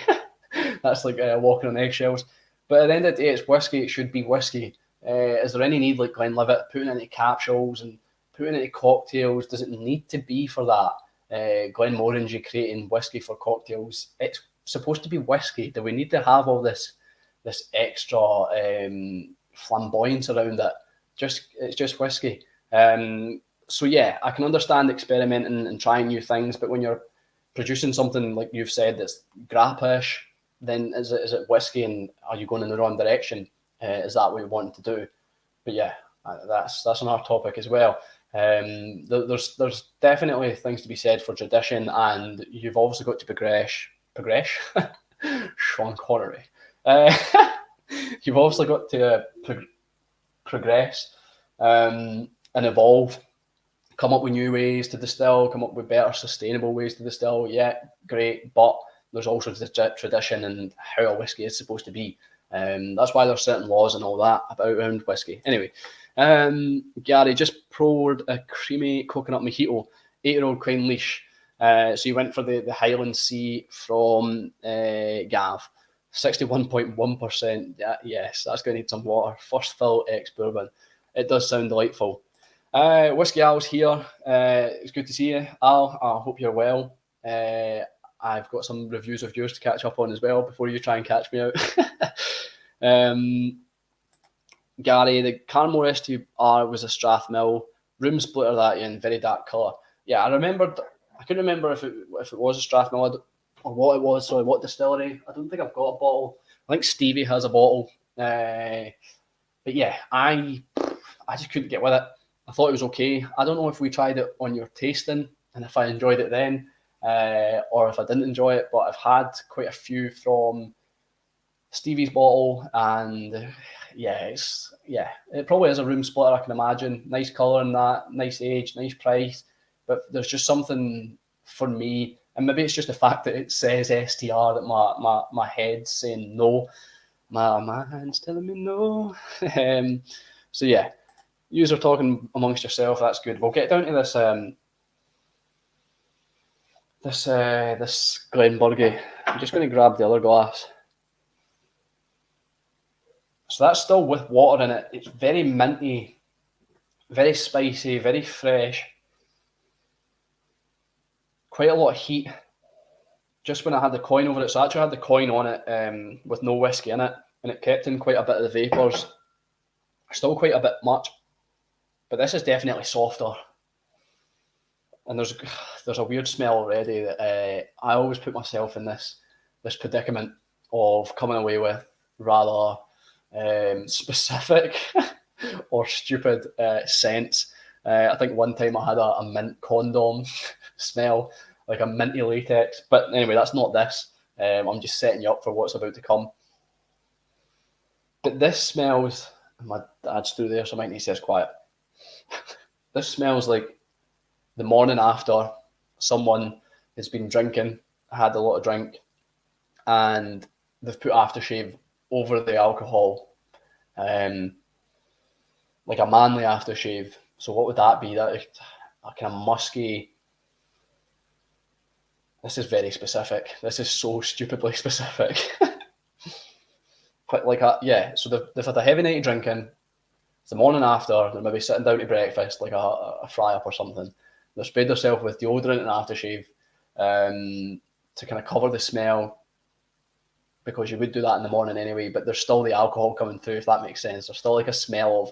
That's like walking on eggshells. But at the end of the day, it's whiskey. It should be whiskey. Is there any need, like Glenlivet, putting into capsules and putting into cocktails? Does it need to be for that? Glenmorangie creating whiskey for cocktails. It's supposed to be whiskey. Do we need to have all this extra flamboyance around it? It's just whiskey. So yeah, I can understand experimenting and trying new things, but when you're producing something like you've said that's grappish, then is it whiskey, and are you going in the wrong direction? Is that what you want to do? But yeah, that's another topic as well. There's definitely things to be said for tradition, and you've obviously got to progress. Sean Connery. You've obviously got to progress and evolve, come up with new ways to distill, come up with better sustainable ways to distill. Yeah, great, but there's also the tradition and how a whiskey is supposed to be. That's why there's certain laws and all that around whiskey. Anyway, Gary just poured a creamy coconut mojito, 8-year-old Queen Leash. So you went for the Highland Sea from Gav. 61.1%. Yeah, yes, that's going to need some water. First fill ex-bourbon. It does sound delightful. Whiskey Al's here. It's good to see you, Al. I hope you're well. I've got some reviews of yours to catch up on as well before you try and catch me out. Gary, the Carnmore STR was a Strathmill room splitter that in very dark colour. Yeah, I couldn't remember if it was a Strathmill or what it was. Sorry, what distillery? I don't think I've got a bottle. I think Stevie has a bottle. But yeah, I just couldn't get with it. I thought it was okay. I don't know if we tried it on your tasting and if I enjoyed it then, or if I didn't enjoy it. But I've had quite a few from Stevie's bottle, and it probably is a room splitter. I can imagine. Nice colour in that, nice age, nice price. But there's just something for me, and maybe it's just the fact that it says STR that my head's saying no. My hand's telling me no. So yeah, yous are talking amongst yourself. That's good. We'll get down to this Glenburgie. I'm just going to grab the other glass. So that's still with water in it. It's very minty, very spicy, very fresh. Quite a lot of heat. Just when I had the coin over it, so I actually had the coin on it with no whiskey in it, and it kept in quite a bit of the vapours. Still quite a bit much, but this is definitely softer. And there's a weird smell already that I always put myself in this predicament of coming away with rather specific or stupid scents. I think one time I had a mint condom smell, like a minty latex. But anyway, that's not this. I'm just setting you up for what's about to come. But this smells, my dad's through there, so I might need to say it's quiet. This smells like the morning after someone has been drinking, had a lot of drink, and they've put aftershave over the alcohol, like a manly aftershave. So what would that be? That a kind of musky. This is very specific. This is so stupidly specific. But like so they've had a heavy night of drinking. It's the morning after. They're maybe sitting down to breakfast, like a fry up or something. They've sprayed themselves with deodorant and aftershave to kind of cover the smell, because you would do that in the morning anyway. But there's still the alcohol coming through, if that makes sense. There's still like a smell of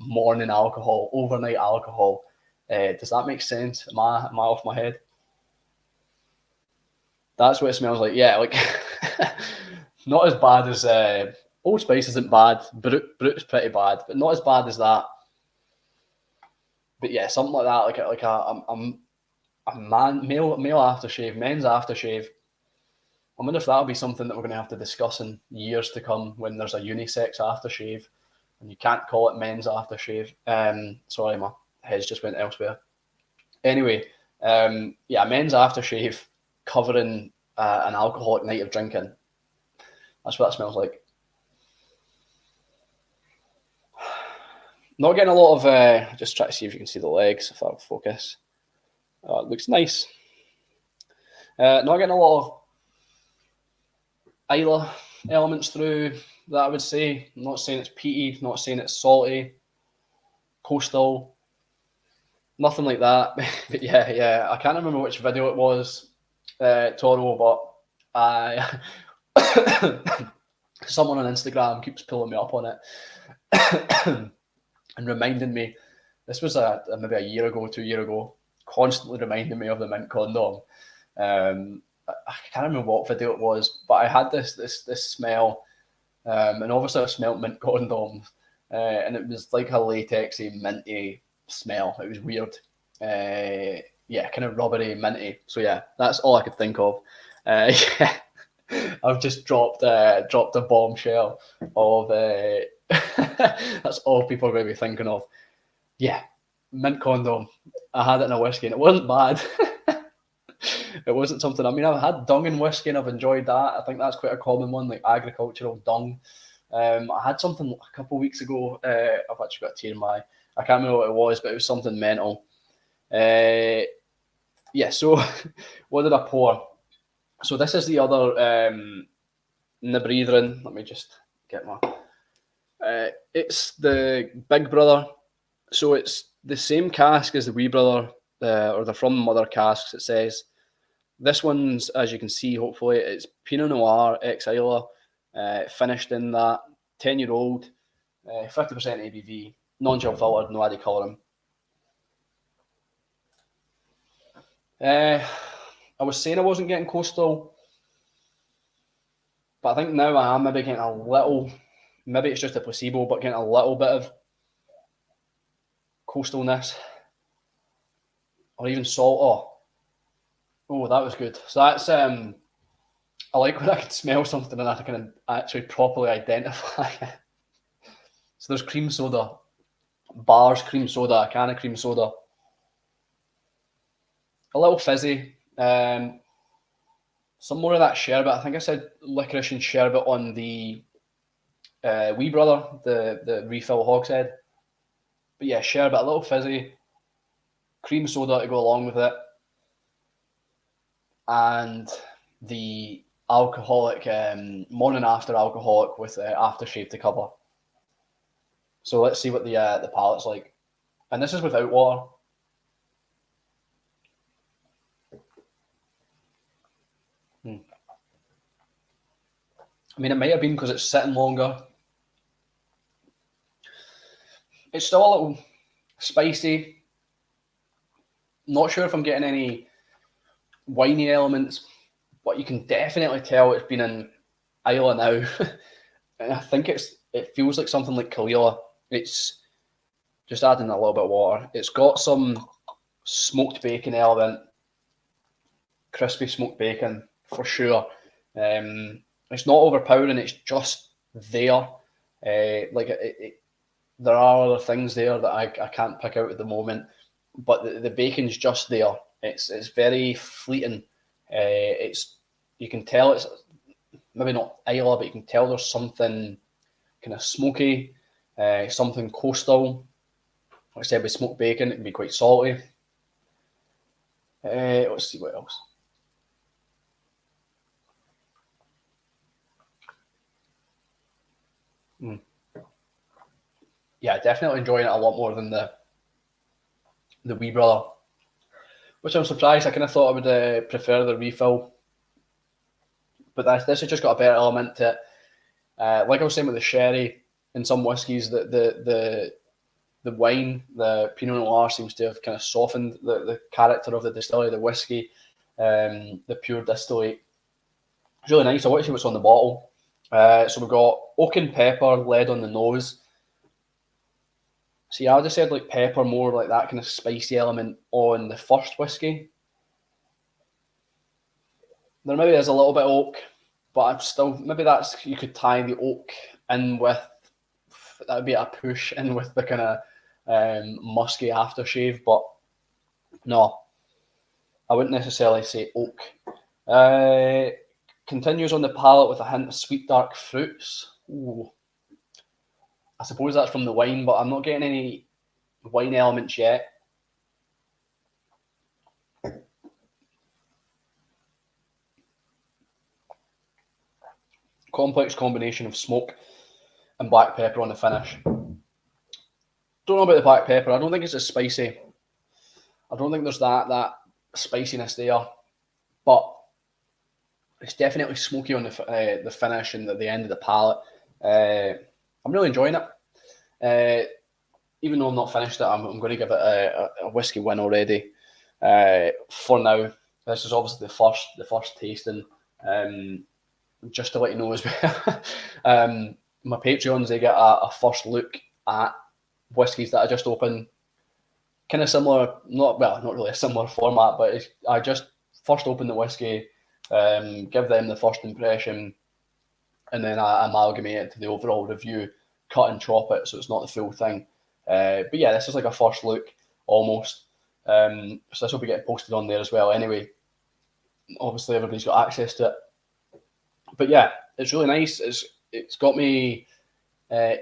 morning alcohol, overnight alcohol. Does that make sense? Am I off my head? That's what it smells like. Yeah, like not as bad as Old Spice isn't bad. Brut's pretty bad, but not as bad as that. But yeah, something like that, like a male aftershave, men's aftershave. I wonder if that'll be something that we're going to have to discuss in years to come, when there's a unisex aftershave and you can't call it men's aftershave. Sorry, my head just went elsewhere. Anyway, men's aftershave covering an alcoholic night of drinking. That's what that smells like. Not getting a lot of, just try to see if you can see the legs, if that'll focus. Oh, it looks nice. Not getting a lot of Isla elements through, that I would say. I'm not saying it's peaty, not saying it's salty, coastal, nothing like that. But yeah, I can't remember which video it was, Toro, but someone on Instagram keeps pulling me up on it and reminding me. This was maybe a year ago, 2 years ago, constantly reminding me of the mint condom. I can't remember what video it was, but I had this smell, and obviously I smelled mint condoms, and it was like a latexy, minty smell. It was weird. Kind of rubbery, minty. So yeah, that's all I could think of. I've just dropped a bombshell of that's all people are going to be thinking of. Yeah, mint condom. I had it in a whiskey and it wasn't bad. It wasn't something, I mean, I've had dung in whiskey and I've enjoyed that. I think that's quite a common one, like agricultural dung. I had something a couple of weeks ago. I've actually got a tear in my eye. I can't remember what it was, but it was something mental. So what did I pour? So this is the other Na Brethren. Let me just get my... it's the Big Brother. So it's the same cask as the Wee Brother, or the From Mother casks, it says. This one's, as you can see, hopefully, it's Pinot Noir ex Isla, finished in that, 10-year-old, 50% ABV, non-chill filtered, no added colouring. I was saying I wasn't getting coastal, but I think now I am maybe getting a little, maybe it's just a placebo, but getting a little bit of coastalness, or even salt. Oh, that was good. So that's, I like when I can smell something and I can actually properly identify it. So there's cream soda, bars cream soda, a can of cream soda. A little fizzy. Some more of that sherbet. I think I said licorice and sherbet on the Wee Brother, the refill hogshead. But yeah, sherbet, a little fizzy. Cream soda to go along with it. And the alcoholic, morning after alcoholic with aftershave to cover. So let's see what the palate's like. And this is without water. I mean, it might have been because it's sitting longer. It's still a little spicy. Not sure if I'm getting any winey elements, but you can definitely tell it's been in Isla now. And I think it feels like something like Kalila. It's just adding a little bit of water. It's got some smoked bacon element, crispy smoked bacon for sure. It's not overpowering. It's just there. There are other things there that I can't pick out at the moment, but the bacon's just there. It's very fleeting. You can tell it's maybe not Isla, but you can tell there's something kind of smoky, something coastal. Like I said, with smoked bacon, it can be quite salty. Let's see what else. Yeah, definitely enjoying it a lot more than the wee brother, which I'm surprised. I kind of thought I would prefer the refill, but this has just got a better element to it. Like I was saying with the sherry in some whiskies, the wine, the Pinot Noir, seems to have kind of softened the character of the distillery, the whiskey, the pure distillate. It's really nice. I want to see what's on the bottle. So we've got oak and pepper, lead on the nose. See, I just said like pepper, more like that kind of spicy element on the first whiskey. There maybe is a little bit of oak, but I'm still, maybe that's, you could tie the oak in with, that would be a push in with the kind of musky aftershave, but no, I wouldn't necessarily say oak. Continues on the palate with a hint of sweet dark fruits. Ooh. I suppose that's from the wine, but I'm not getting any wine elements yet. Complex combination of smoke and black pepper on the finish. Don't know about the black pepper. I don't think it's as spicy. I don't think there's that spiciness there, but it's definitely smoky on the finish and the end of the palate. I'm really enjoying it. Even though I'm not finished it, I'm going to give it a whiskey win already. For now, this is obviously the first tasting. Just to let you know as well, my Patreons, they get a first look at whiskies that I just opened. Kind of similar, not really a similar format, but I just first open the whiskey, give them the first impression, and then I amalgamate it to the overall review, cut and chop it, so it's not the full thing. But yeah, this is like a first look almost. So this will be getting posted on there as well. Anyway, obviously everybody's got access to it. But yeah, it's really nice. It's got me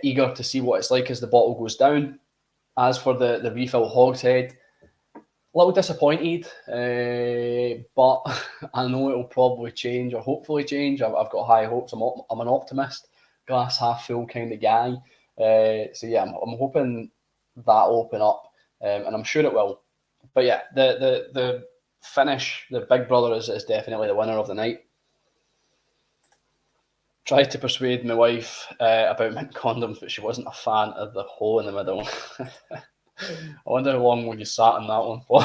eager to see what it's like as the bottle goes down. As for the refill hogshead, a little disappointed, but I know it'll probably change, or hopefully change. I've got high hopes. I'm an optimist, glass half full kind of guy. So yeah, I'm hoping that'll open up, and I'm sure it will. But yeah, the finish, the Big Brother is definitely the winner of the night. Tried to persuade my wife about mint condoms, but she wasn't a fan of the hole in the middle. I wonder how long you sat on that one for.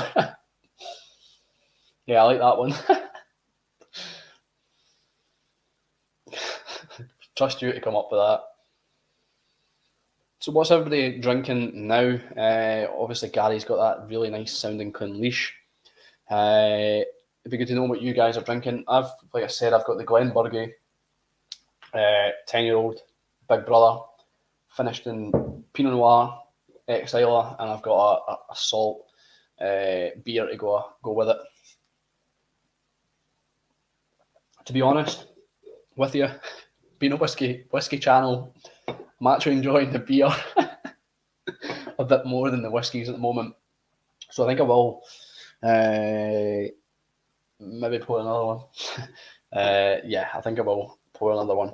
Yeah, I like that one. Trust you to come up with that. So what's everybody drinking now? Obviously Gary's got that really nice sounding Clynleash. It'd be good to know what you guys are drinking. Like I said, I've got the Glenburgie 10-year-old Big Brother, finished in Pinot Noir, ex-Isla, and I've got a salt beer to go with it. To be honest with you, being a whiskey channel, I'm actually enjoying the beer a bit more than the whiskies at the moment. So I think I will maybe pour another one. Yeah, I think I will pour another one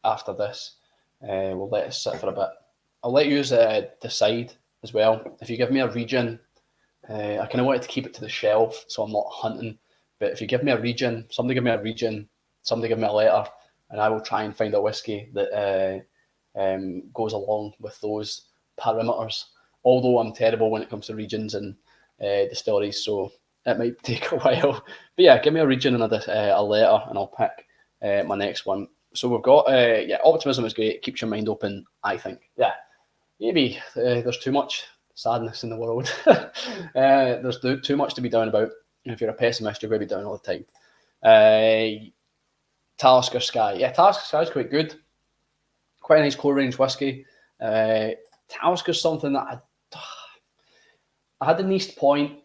after this. We'll let it sit for a bit. I'll let you decide as well. If you give me a region, I kind of wanted to keep it to the shelf so I'm not hunting. But if you give me a region, somebody give me a letter, and I will try and find a whiskey that goes along with those parameters. Although I'm terrible when it comes to regions and distilleries, so it might take a while. But yeah, give me a region and a letter, and I'll pick my next one. So we've got, optimism is great. Keeps your mind open, I think. Yeah, maybe there's too much sadness in the world. There's too much to be down about. And if you're a pessimist, you're going to be down all the time. Talisker Sky. Yeah, Talisker Sky is quite good. Quite a nice core range whiskey. Talisker's something that I had an East Point,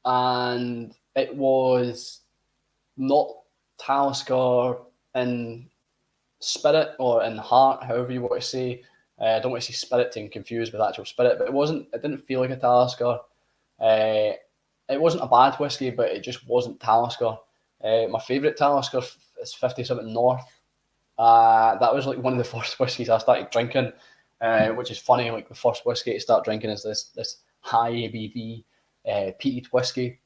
and it was not Talisker in spirit or in heart, however you want to say. I don't want to say spirit to confuse with actual spirit, but it didn't feel like a Talisker. It wasn't a bad whiskey, but it just wasn't Talisker. My favourite Talisker is 57 North. That was like one of the first whiskies I started drinking, which is funny. Like the first whiskey to start drinking is this high ABV peated whiskey.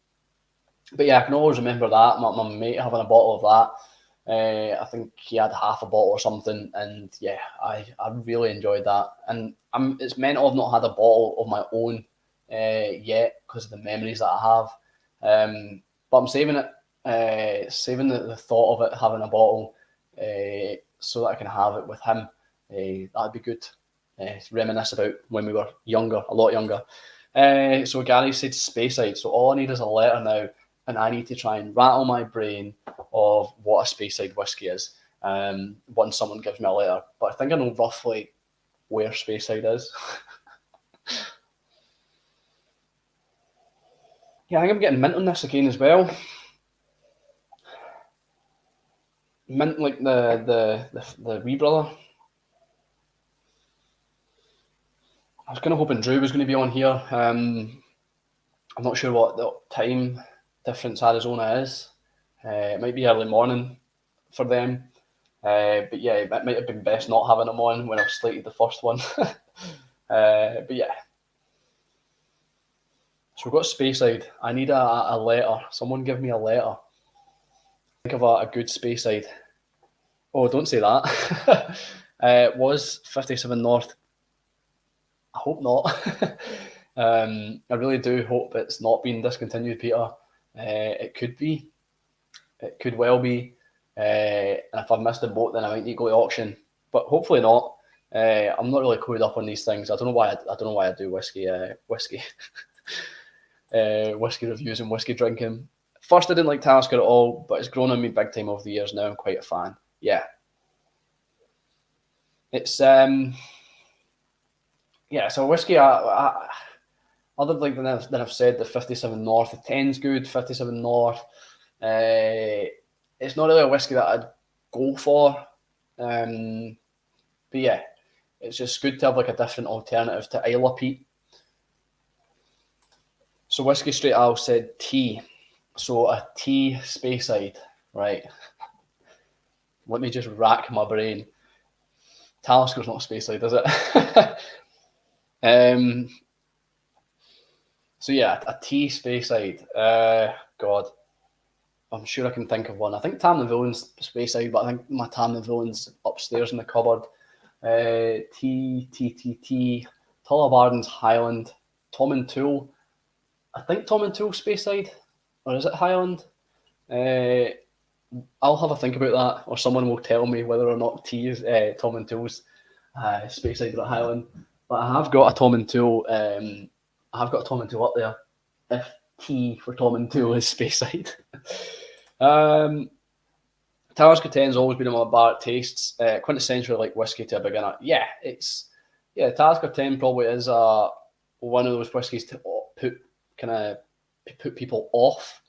But yeah, I can always remember that. My mate having a bottle of that. I think he had half a bottle or something, and yeah, I really enjoyed that. And it's mental I've not had a bottle of my own yet because of the memories that I have. But I'm saving it, saving the thought of it having a bottle so that I can have it with him. That'd be good. Reminisce about when we were younger, a lot younger. So Gary said Speyside. So all I need is a letter now, and I need to try and rattle my brain of what a Speyside whiskey is once someone gives me a letter. But I think I know roughly where Speyside is. Yeah, I think I'm getting mint on this again as well. Mint like the wee brother. I was kind of hoping Drew was going to be on here. I'm not sure what the time difference Arizona is. It might be early morning for them. But yeah, it might have been best not having him on when I've slated the first one. But yeah. So we've got Speyside. I need a letter. Someone give me a letter. Think of a good Speyside. Oh, don't say that. It was 57 North. I hope not. I really do hope it's not been discontinued, Peter. It could be. It could well be. And if I've missed the boat, then I might need to go to auction. But hopefully not. I'm not really clued up on these things. I don't know why I do whiskey whiskey reviews and whiskey drinking. First, I didn't like Talisker at all, but it's grown on me big time over the years now. I'm quite a fan. Yeah. It's yeah, so whiskey. Other than I've said, the 57 North, the 10's good. 57 North. It's not really a whiskey that I'd go for. But yeah, it's just good to have like a different alternative to Isla Peat. So Whiskey Straight Al said tea. So a tea Speyside, right? Let me just rack my brain. Talisker's not Speyside, is it? So yeah, a tea Speyside. God, I'm sure I can think of one. I think Tam the Villain's Speyside, but I think my Tam the Villain's upstairs in the cupboard. Tea. Tullabarton's Highland. Tom and Tool. I think Tom and Tool Speyside, or is it Highland? I'll have a think about that, or someone will tell me whether or not tea is Tom and Tool's Speyside or Highland. But I have got a Tom and Tool. I have got a Tom and Tool up there. If tea for Tom and Tool is Speyside. Talisker 10's always been on my bar tastes. Quintessentially like whiskey to a beginner. Yeah, Talisker 10 probably is one of those whiskies to put people off.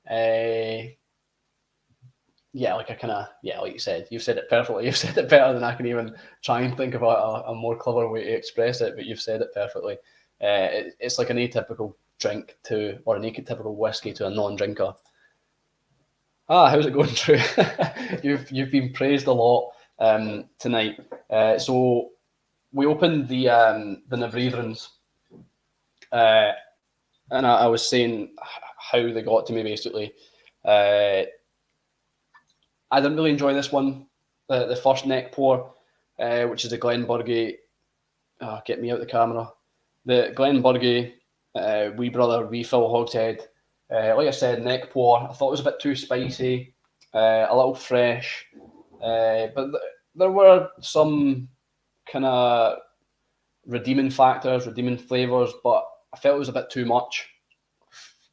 Like you said, you've said it perfectly. You've said it better than I can even try and think about a more clever way to express it, but you've said it perfectly. It's like an atypical drink or an atypical whiskey to a non-drinker. How's it going, Drew? You've been praised a lot tonight. So we opened the Nebrethrons, and I was saying how they got to me basically. I didn't really enjoy this one, the first neck pour, which is the Glenburgie. Get me out the camera. The Glenburgie Wee Brother Refill Hogshead. Like I said, neck pour. I thought it was a bit too spicy, a little fresh, but there were some kind of redeeming factors, redeeming flavours, but I felt it was a bit too much.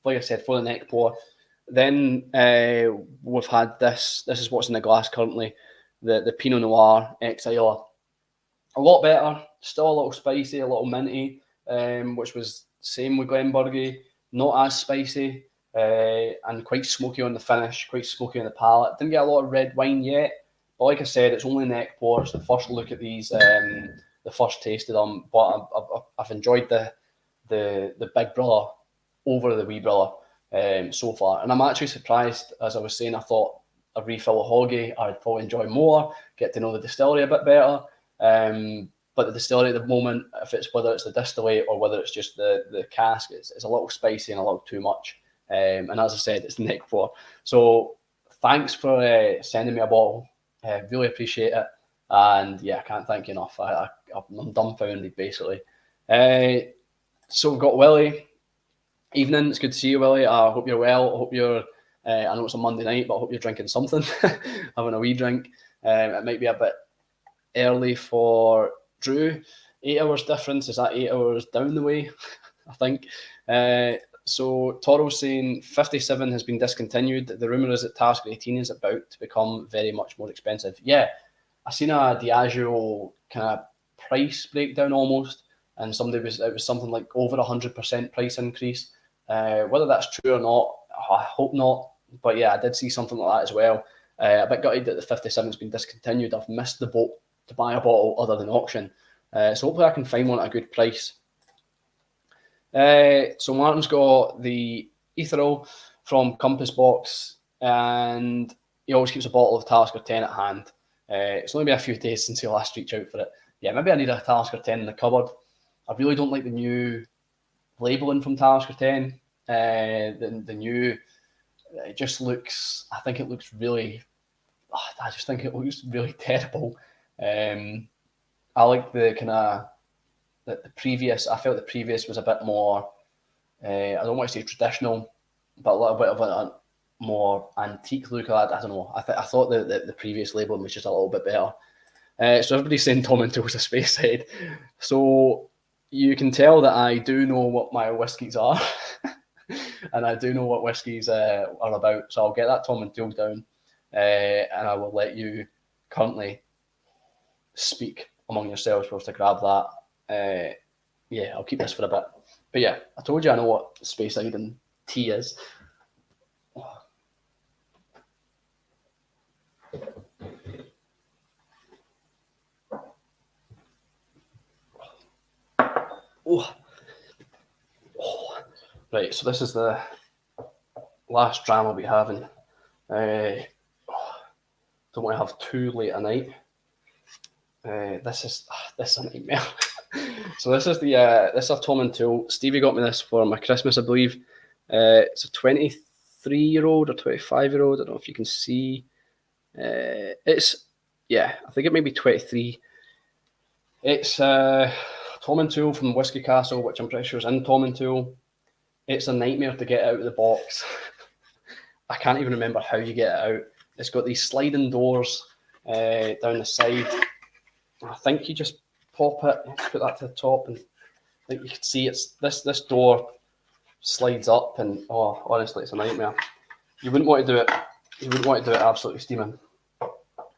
Like I said, for the neck pour. Then we've had this. This is what's in the glass currently. The Pinot Noir Exiler. A lot better. Still a little spicy, a little minty, which was same with Glenburgie. Not as spicy and quite smoky on the finish, quite smoky on the palate. Didn't get a lot of red wine yet. But like I said, it's only neck pour. It's the first look at these, the first taste of them. But I've enjoyed the big brother over the wee brother so far. And I'm actually surprised, as I was saying, I thought a refill of Hoggy I'd probably enjoy more, get to know the distillery a bit better. But the distillery at the moment, whether it's the distillate or whether it's just the cask, it's a little spicy and a little too much. And as I said, it's neck pour. So thanks for sending me a bottle. Really appreciate it. And yeah, I can't thank you enough. I'm dumbfounded, basically. So we've got Willie. Evening, it's good to see you, Willie. I hope you're well. I hope you're, I know it's a Monday night, but I hope you're drinking something, having a wee drink. It might be a bit early for Drew. 8 hours difference. Is that 8 hours down the way? I think. So Toro's saying 57 has been discontinued. The rumour is that Task 18 is about to become very much more expensive. Yeah, I seen a Diageo kind of price breakdown almost, and it was something like over 100% price increase. Whether that's true or not, I hope not. But yeah, I did see something like that as well. A bit gutted that the 57 has been discontinued. I've missed the boat to buy a bottle other than auction. So hopefully I can find one at a good price. So Martin's got the Ethereal from Compass Box, and he always keeps a bottle of Talisker 10 at hand. It's only been a few days since he last reached out for it. Yeah, maybe I need a Talisker 10 in the cupboard. I really don't like the new labelling from Talisker 10. The new, it just looks, I think it looks really, I just think it looks really terrible. I like the kind of, the previous, I felt the previous was a bit more, I don't want to say traditional, but a little bit of a more antique look. I don't know. I thought the previous labelling was just a little bit better. So everybody's saying Tom and Tool's a space head. So you can tell that I do know what my whiskies are, and I do know what whiskies are about. So I'll get that Tom and Tool down, and I will let you currently speak among yourselves for us to grab that. Yeah, I'll keep this for a bit. But yeah, I told you I know what Speyside and tea is. Oh. Right, so this is the last dram I'll be having. Don't want to have too late a night. This is a nightmare. So this is this is a Tom and Tool. Stevie got me this for my Christmas, I believe. It's a 23-year-old or 25-year-old. I don't know if you can see. It's, yeah, I think it may be 23. It's Tom and Tool from Whiskey Castle, which I'm pretty sure is in Tom and Tool. It's a nightmare to get out of the box. I can't even remember how you get it out. It's got these sliding doors down the side. I think you just pop it, put that to the top, and I think you can see it's this door slides up, and oh, honestly, it's a nightmare. You wouldn't want to do it. You wouldn't want to do it absolutely steaming.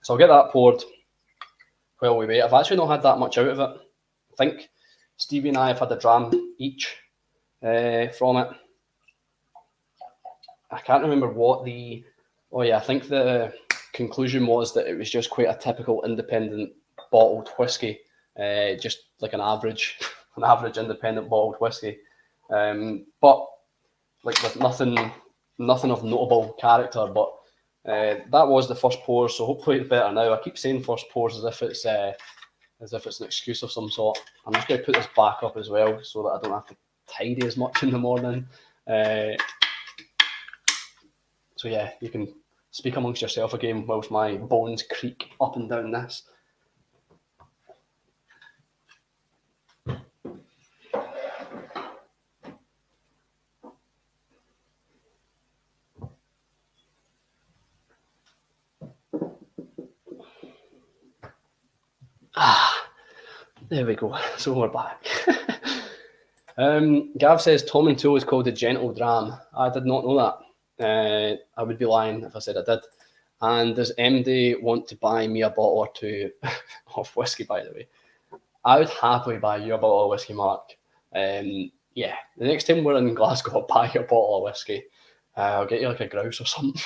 So I'll get that poured while we wait. I've actually not had that much out of it. I think Stevie and I have had a dram each from it. I can't remember what the. Oh yeah, I think the conclusion was that it was just quite a typical independent bottled whiskey, just like an average independent bottled whiskey, but like with nothing of notable character. But that was the first pour, so hopefully it's better now. I keep saying first pours as if it's an excuse of some sort. I'm just going to put this back up as well so that I don't have to tidy as much in the morning. So yeah, you can speak amongst yourself again whilst my bones creak up and down this. There we go. So we're back. Gav says Tom and Tool is called the Gentle Dram. I did not know that. I would be lying if I said I did. And does MD want to buy me a bottle or two of whiskey, by the way? I would happily buy you a bottle of whiskey, Mark. Yeah, the next time we're in Glasgow, I'll buy you a bottle of whiskey. I'll get you like a grouse or something.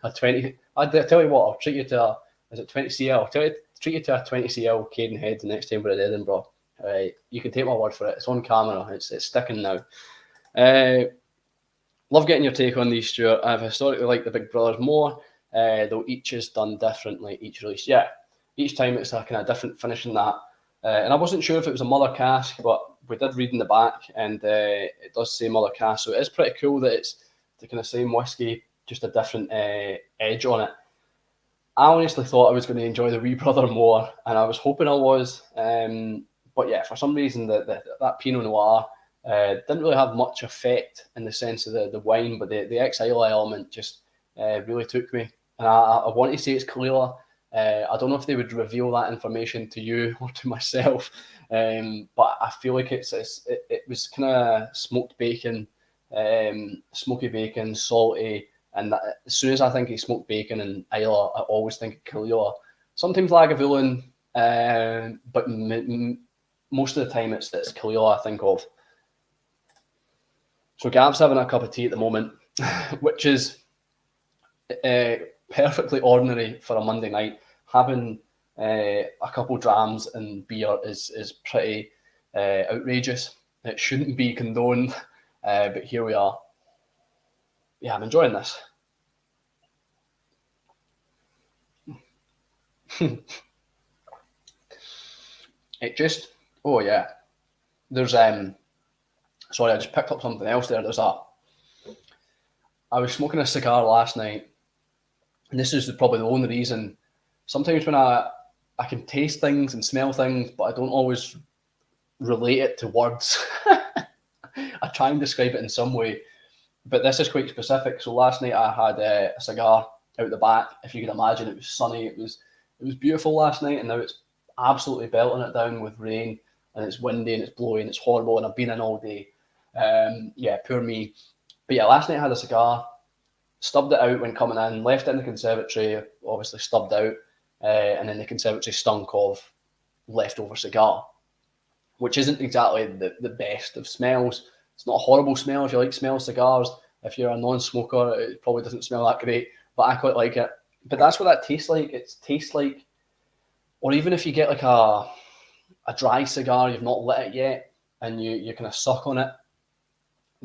A 20. I'll tell you what, I'll treat you to a, is it 20 CL? Treat you to a 20 CL Cadenhead the next time we're at Edinburgh. You can take my word for it. It's on camera. It's sticking now. Love getting your take on these, Stuart. I've historically liked the Big Brothers more, though each is done differently, each release. Yeah, each time it's a kind of different finish in that. And I wasn't sure if it was a mother cask, but we did read in the back, and it does say mother cask. So it is pretty cool that it's the kind of same whiskey, just a different edge on it. I honestly thought I was going to enjoy the Wee Brother more, and I was hoping I was. But yeah, for some reason, that Pinot Noir didn't really have much effect in the sense of the wine, but the ex-Islay element just really took me. And I want to say it's Kahlua. I don't know if they would reveal that information to you or to myself, but I feel like it was kind of smoked bacon, smoky bacon, salty, and as soon as I think of smoked bacon and Islay, I always think of Kahlua. Sometimes Lagavulin, but most of the time it's Kahlua I think of. So Gav's having a cup of tea at the moment, which is perfectly ordinary for a Monday night. Having a couple drams and beer is pretty outrageous. It shouldn't be condoned, but here we are. Yeah, I'm enjoying this. It just, oh yeah. There's sorry, I just picked up something else there. I was smoking a cigar last night, and this is probably the only reason. Sometimes when I can taste things and smell things, but I don't always relate it to words. I try and describe it in some way, but this is quite specific. So last night I had a cigar out the back. If you can imagine, it was sunny. It was beautiful last night, and now it's absolutely belting it down with rain, and it's windy and it's blowing. It's horrible, and I've been in all day. Yeah, poor me. But yeah, last night I had a cigar, stubbed it out when coming in, left it in the conservatory, obviously stubbed out, and then the conservatory stunk of leftover cigar, which isn't exactly the best of smells. It's not a horrible smell if you like smell cigars. If you're a non-smoker, it probably doesn't smell that great, but I quite like it. But that's what that tastes like. It tastes like, or even if you get like a dry cigar, you've not lit it yet, and you kind of suck on it,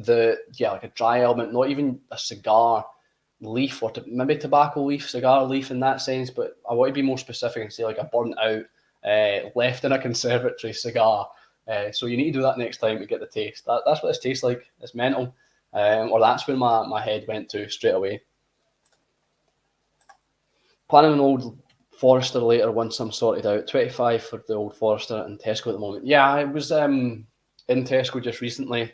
like a dry element, not even a cigar leaf or maybe tobacco leaf, cigar leaf in that sense, but I want to be more specific and say like a burnt out, left in a conservatory cigar. So you need to do that next time to get the taste. That's what this tastes like. It's mental, or that's where my head went to straight away. Planning an Old Forester later once I'm sorted out. 25 for the Old Forester in Tesco at the moment. Yeah, I was in Tesco just recently,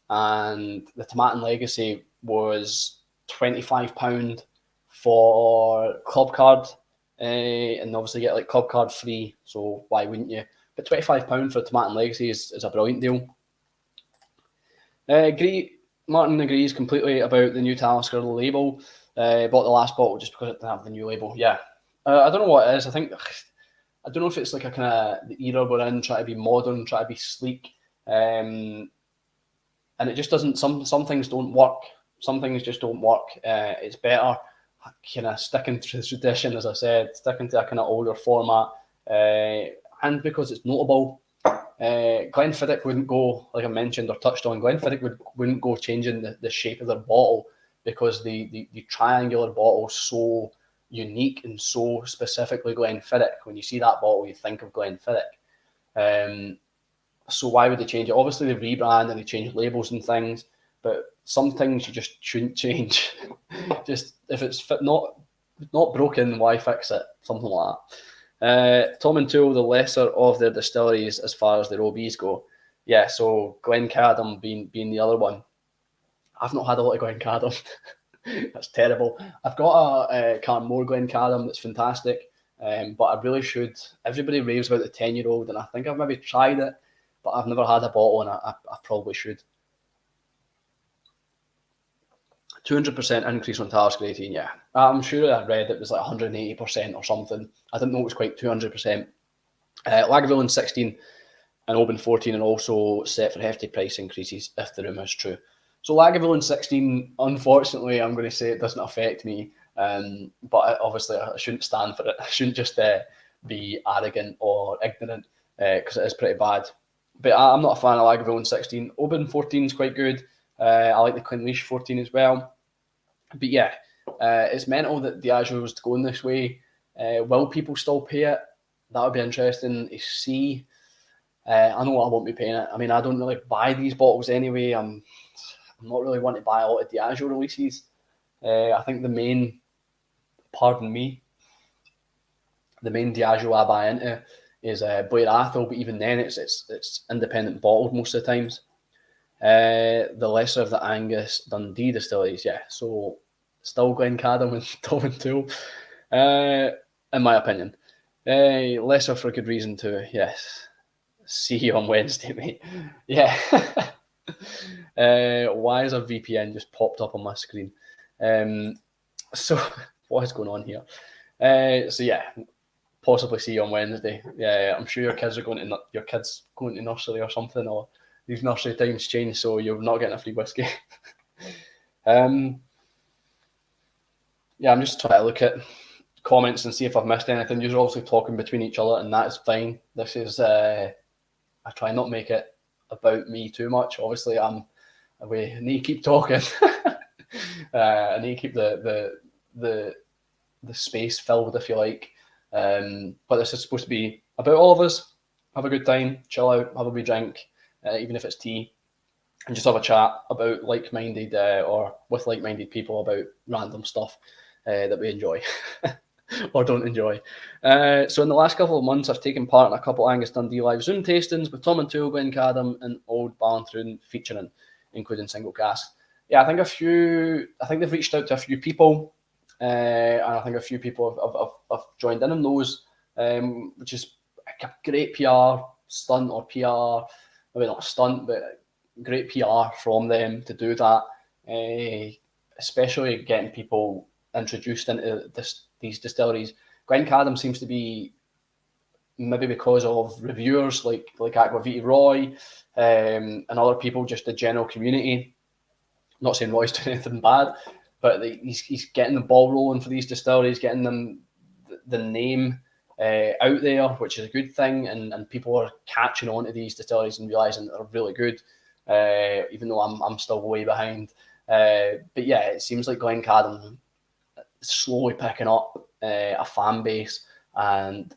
and the Tomatin Legacy was £25 for club card, and obviously get like club card free, so why wouldn't you? But £25 for a Tomatin Legacy is a brilliant deal. Martin agrees completely about the new Talisker label. Bought the last bottle just because it didn't have the new label. Yeah, I don't know what it is. I don't know if it's like a kind of the era we're in, try to be modern, try to be sleek, and it just doesn't. Some things don't work. Some things just don't work. It's better kind of sticking to the tradition, as I said, sticking to a kind of older format, and because it's notable. Glenfiddich wouldn't go, like I mentioned or touched on, Glenfiddich wouldn't go changing the shape of their bottle because the triangular bottle is so unique and so specifically Glenfiddich. When you see that bottle, you think of Glenfiddich. So why would they change it? Obviously, they rebrand and they change labels and things, but some things you just shouldn't change. Just if it's not broken, why fix it? Something like that. Tom and Toole, the lesser of their distilleries as far as their OBs go. Yeah, so Glencadam being the other one. I've not had a lot of Glencadam. That's terrible. I've got a Carnmore Glencadam that's fantastic, but I really should. Everybody raves about the 10-year-old, and I think I've maybe tried it, but I've never had a bottle, and I probably should. 200% increase on task rating, yeah. I'm sure I read it was like 180% or something. I didn't know it was quite 200%. Lagavulin 16 and Oban 14 are also set for hefty price increases if the rumour is true. So Lagavulin 16, unfortunately, I'm going to say it doesn't affect me, but obviously I shouldn't stand for it. I shouldn't just be arrogant or ignorant because it is pretty bad. But I'm not a fan of Lagavulin 16. Oban 14 is quite good. I like the Clinleash 14 as well. But yeah, it's mental that Diageo is going this way. Will people still pay it? That would be interesting to see. I know I won't be paying it. I mean, I don't really buy these bottles anyway. I'm not really wanting to buy a lot of Diageo releases. I think the main Diageo I buy into is Blair Athol, but even then it's independent bottled most of the times. The lesser of the Angus Dundee distilleries, yeah. So still Glencadam and Tomintoul, in my opinion. Lesser for a good reason too, yes. See you on Wednesday, mate. Yeah. Why has a VPN just popped up on my screen? So what is going on here? So yeah, possibly see you on Wednesday. Yeah, I'm sure your kids going to nursery or something, or these nursery times change, so you're not getting a free whiskey. Yeah, I'm just trying to look at comments and see if I've missed anything. You're obviously talking between each other, and that is fine. This is I try not make it about me too much. Obviously, we need to keep talking. I need to keep the space filled, if you like. But this is supposed to be about all of us. Have a good time, chill out, have a wee drink, even if it's tea, and just have a chat about like-minded or with like-minded people about random stuff that we enjoy or don't enjoy. So in the last couple of months, I've taken part in a couple of Angus Dundee live Zoom tastings with Tomintoul, Glencadam, and Old Ballantrae featuring, including single casks. Yeah, I think they've reached out to a few people, and I think a few people have joined in on those, which is a great PR stunt or PR, maybe not a stunt, but great PR from them to do that, especially getting people introduced into these distilleries. Glencadam seems to be, maybe because of reviewers like Aquaviti Roy and other people, just the general community. I'm not saying Roy's doing anything bad, but he's getting the ball rolling for these distilleries, getting them the name out there, which is a good thing, and people are catching on to these distilleries and realising they're really good, even though I'm still way behind. But yeah, it seems like Glencadam is slowly picking up a fan base, and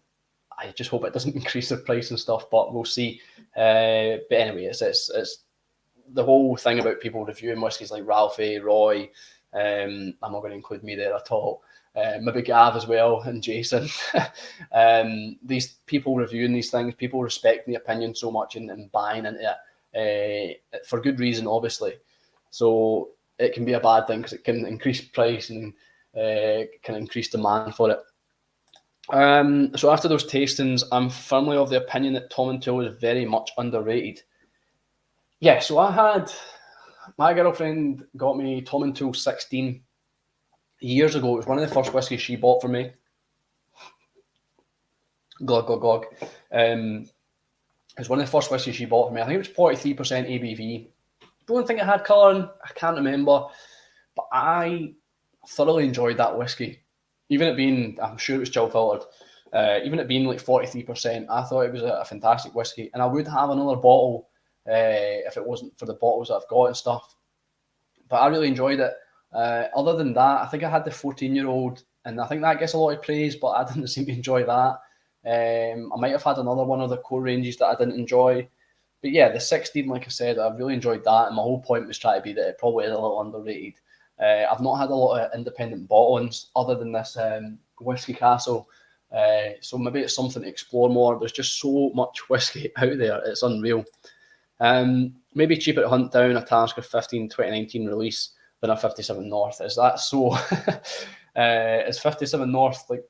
I just hope it doesn't increase the price and stuff, but we'll see. But anyway, it's the whole thing about people reviewing whiskies like Ralphie, Roy. I'm not going to include me there at all. Maybe Gav as well and Jason. These people reviewing these things, people respecting the opinion so much and buying into it for good reason, obviously. So it can be a bad thing because it can increase price and can increase demand for it. So after those tastings, I'm firmly of the opinion that Tomintoul is very much underrated. Yeah, so my girlfriend got me Tomintoul 16 years ago. It was one of the first whiskies she bought for me. Glug, glug, glug. It was one of the first whiskies she bought for me. I think it was 43% ABV. Don't think it had colouring. I can't remember. But I thoroughly enjoyed that whiskey. Even it being, I'm sure it was chill filtered, even it being like 43%, I thought it was a fantastic whiskey. And I would have another bottle if it wasn't for the bottles that I've got and stuff. But I really enjoyed it. Other than that, I think I had the 14-year-old, and I think that gets a lot of praise, but I didn't seem to enjoy that. I might have had another one of the core ranges that I didn't enjoy. But yeah, the 16, like I said, I really enjoyed that. And my whole point was trying to be that it probably is a little underrated. I've not had a lot of independent bottlings other than this Whiskey Castle. So maybe it's something to explore more. There's just so much whiskey out there. It's unreal. Maybe cheaper to hunt down a Tasker 15 2019 release than a 57 North. Is that so? Is 57 North like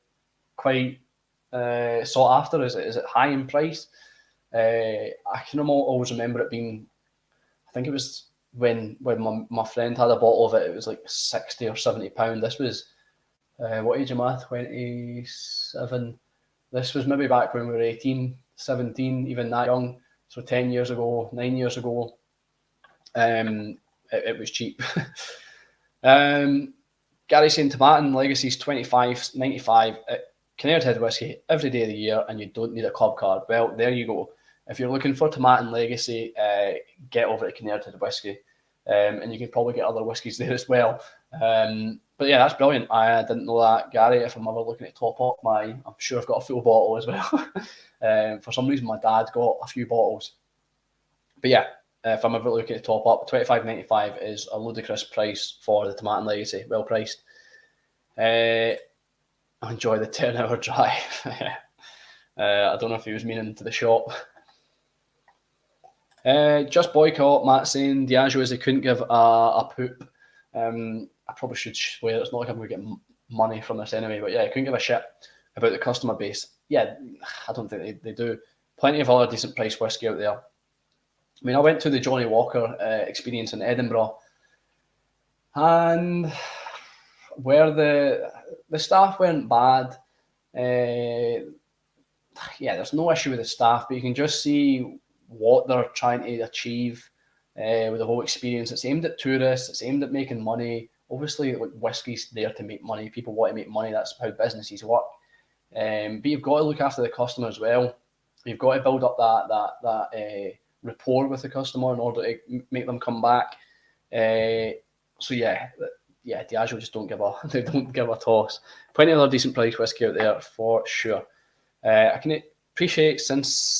quite sought after? Is it high in price? I can always remember it being, I think it was when my friend had a bottle of it, it was like £60 or £70. This was, what age am I? 27. This was maybe back when we were 18, 17, even that young. So 10 years ago, 9 years ago, it was cheap. Gary saying Tomatin Legacy's $25.95 at Kinnaird Head Whiskey every day of the year, and you don't need a club card. Well, there you go. If you're looking for Tomatin Legacy, get over at Kinnaird Head Whiskey, and you can probably get other whiskies there as well. But yeah, that's brilliant. I didn't know that, Gary. If I'm ever looking to top up I'm sure I've got a full bottle as well. For some reason, my dad got a few bottles. But yeah, if I'm ever looking to top up, $25.95 is a ludicrous price for the Tomatin Legacy. Well priced. Enjoy the 10-hour drive. I don't know if he was meaning to the shop. Just boycott, Matt saying Diageo as they couldn't give a poop. I probably should swear, it's not like I'm going to get money from this anyway, but yeah, I couldn't give a shit about the customer base. Yeah, I don't think they do. Plenty of other decent price whiskey out there. I mean, I went to the Johnny Walker experience in Edinburgh, and where the staff weren't bad, yeah, there's no issue with the staff, but you can just see what they're trying to achieve with the whole experience. It's aimed at tourists, it's aimed at making money. Obviously, like, whiskey's there to make money. People want to make money. That's how businesses work. But you've got to look after the customer as well. You've got to build up that rapport with the customer in order to make them come back. So yeah, Diageo just don't give a toss. Plenty of other decent price whiskey out there for sure. I can appreciate synesthetic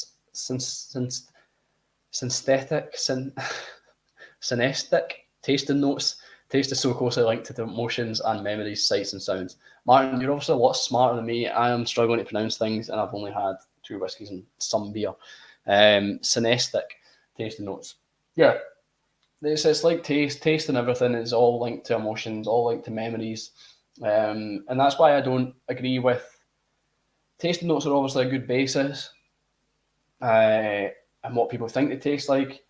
tasting notes. Taste is so closely linked to the emotions and memories, sights and sounds. Martin, you're obviously a lot smarter than me. I am struggling to pronounce things, and I've only had 2 whiskies and some beer. Synesthetic tasting notes. Yeah, it's like taste and everything is all linked to emotions, all linked to memories. And that's why I don't agree with tasting notes. Are obviously a good basis, and what people think they taste like,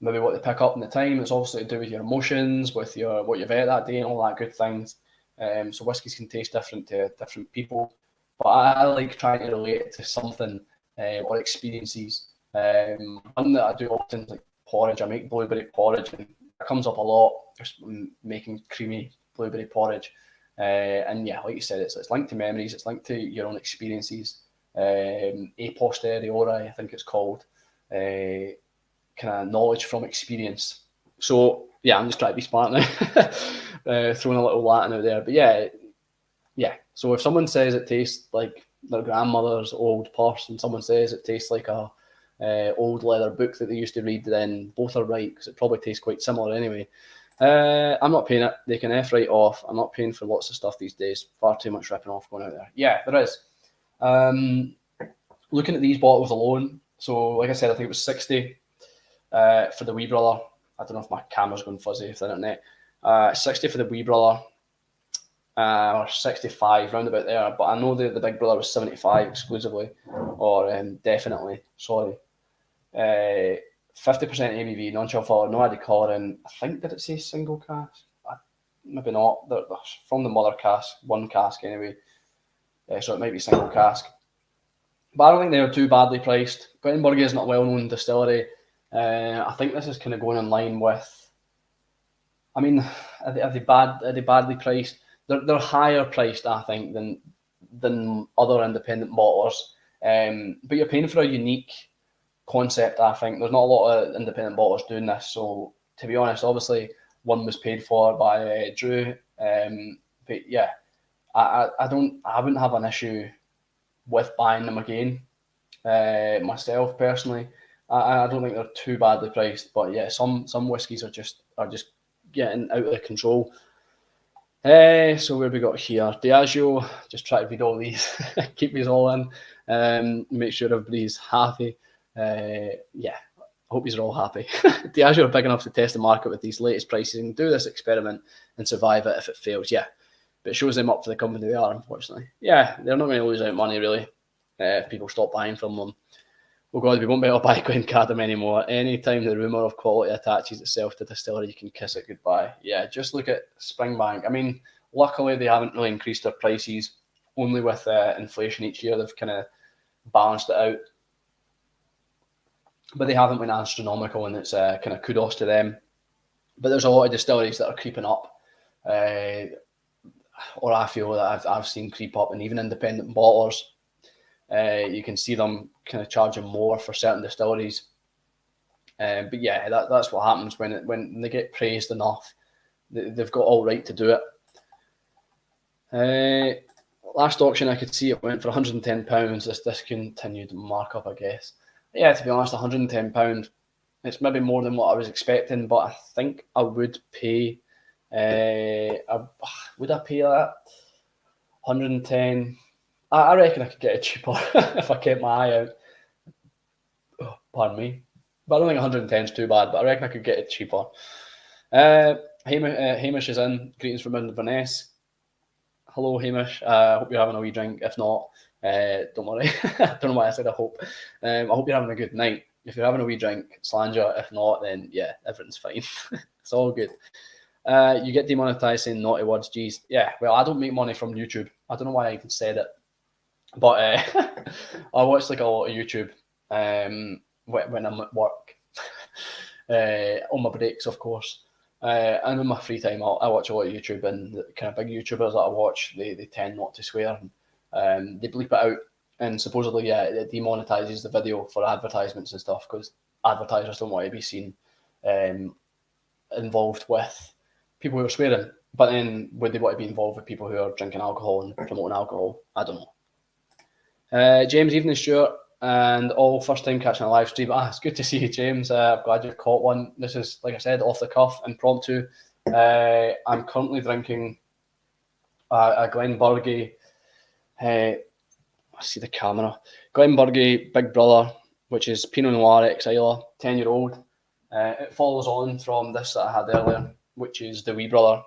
maybe what they pick up in the time. It's obviously to do with your emotions, with what you've ate that day and all that good things. So whiskies can taste different to different people, but I like trying to relate it to something or experiences. One that I do often is like porridge. I make blueberry porridge, and it comes up a lot, just making creamy blueberry porridge. And yeah, like you said, it's linked to memories, it's linked to your own experiences. A posteriori, I think it's called. Kind of knowledge from experience. So yeah, I'm just trying to be smart now, throwing a little Latin out there. But yeah. So if someone says it tastes like their grandmother's old purse, and someone says it tastes like a old leather book that they used to read, then both are right, because it probably tastes quite similar anyway. I'm not paying it. They can F right off. I'm not paying for lots of stuff these days. Far too much ripping off going out there. Yeah, there is. Looking at these bottles alone, so like I said, I think it was 60 for the wee brother. I don't know if my camera's going fuzzy with the internet. 60 for the wee brother, or 65, round about there. But I know the big brother was 75 exclusively, or definitely, sorry. 50% ABV, non-chill filler, no added colouring. I think, did it say single cask? Maybe not. They're from the mother cask, 1 cask anyway. So it might be single cask. But I don't think they were too badly priced. Glenmorangie is not a well-known distillery. I think this is kind of going in line with, I mean, are they badly priced? They're higher priced, I think, than other independent bottlers. But you're paying for a unique concept, I think. There's not a lot of independent bottlers doing this. So to be honest, obviously one was paid for by Drew. But yeah, I wouldn't have an issue with buying them again. Myself personally, I don't think they're too badly priced, but yeah, some whiskies are just getting out of control. So where we got here? Diageo, just try to read all these, keep these all in, make sure everybody's happy. Yeah, I hope you're all happy. Diageo are big enough to test the market with these latest pricing, do this experiment and survive it if it fails. Yeah, but it shows them up for the company they are, unfortunately. Yeah, they're not going to lose out money really if people stop buying from them. Oh God, we won't be able to buy Glen Cardam anymore. Anytime the rumour of quality attaches itself to distillery, you can kiss it goodbye. Yeah, just look at Springbank. I mean, luckily they haven't really increased their prices. Only with inflation each year, they've kind of balanced it out. But they haven't been astronomical, and it's kind of kudos to them. But there's a lot of distilleries that are creeping up, or I feel that I've seen creep up, and even independent bottlers. You can see them kind of charging more for certain distilleries. But yeah, that's what happens when they get praised enough. They've got all right to do it. Last auction I could see it went for £110. This discontinued markup, I guess. Yeah, to be honest, £110. It's maybe more than what I was expecting, but I think I would pay. Would I pay that? 110. I reckon I could get it cheaper if I kept my eye out. Oh, pardon me. But I don't think 110 is too bad, but I reckon I could get it cheaper. Hamish is in. Greetings from Inverness. Hello, Hamish. I hope you're having a wee drink. If not, don't worry. I don't know why I said I hope. I hope you're having a good night. If you're having a wee drink, slander. If not, then yeah, everything's fine. It's all good. You get demonetized saying naughty words. Geez. Yeah, well, I don't make money from YouTube. I don't know why I even said it. But I watch like a lot of YouTube when I'm at work, on my breaks, of course. And in my free time, I watch a lot of YouTube, and the kind of big YouTubers that I watch, they tend not to swear. They bleep it out, and supposedly, yeah, it demonetizes the video for advertisements and stuff, because advertisers don't want to be seen involved with people who are swearing. But then, would they want to be involved with people who are drinking alcohol and promoting alcohol? I don't know. James, evening, Stuart, and all first time catching a live stream. It's good to see you, James. I'm glad you've caught one. This is, like I said, off the cuff, impromptu. I'm currently drinking a Glenburgie. I see the camera. Glenburgie Big Brother, which is Pinot Noir ex Islay, 10-year-old. It follows on from this that I had earlier, which is the wee brother,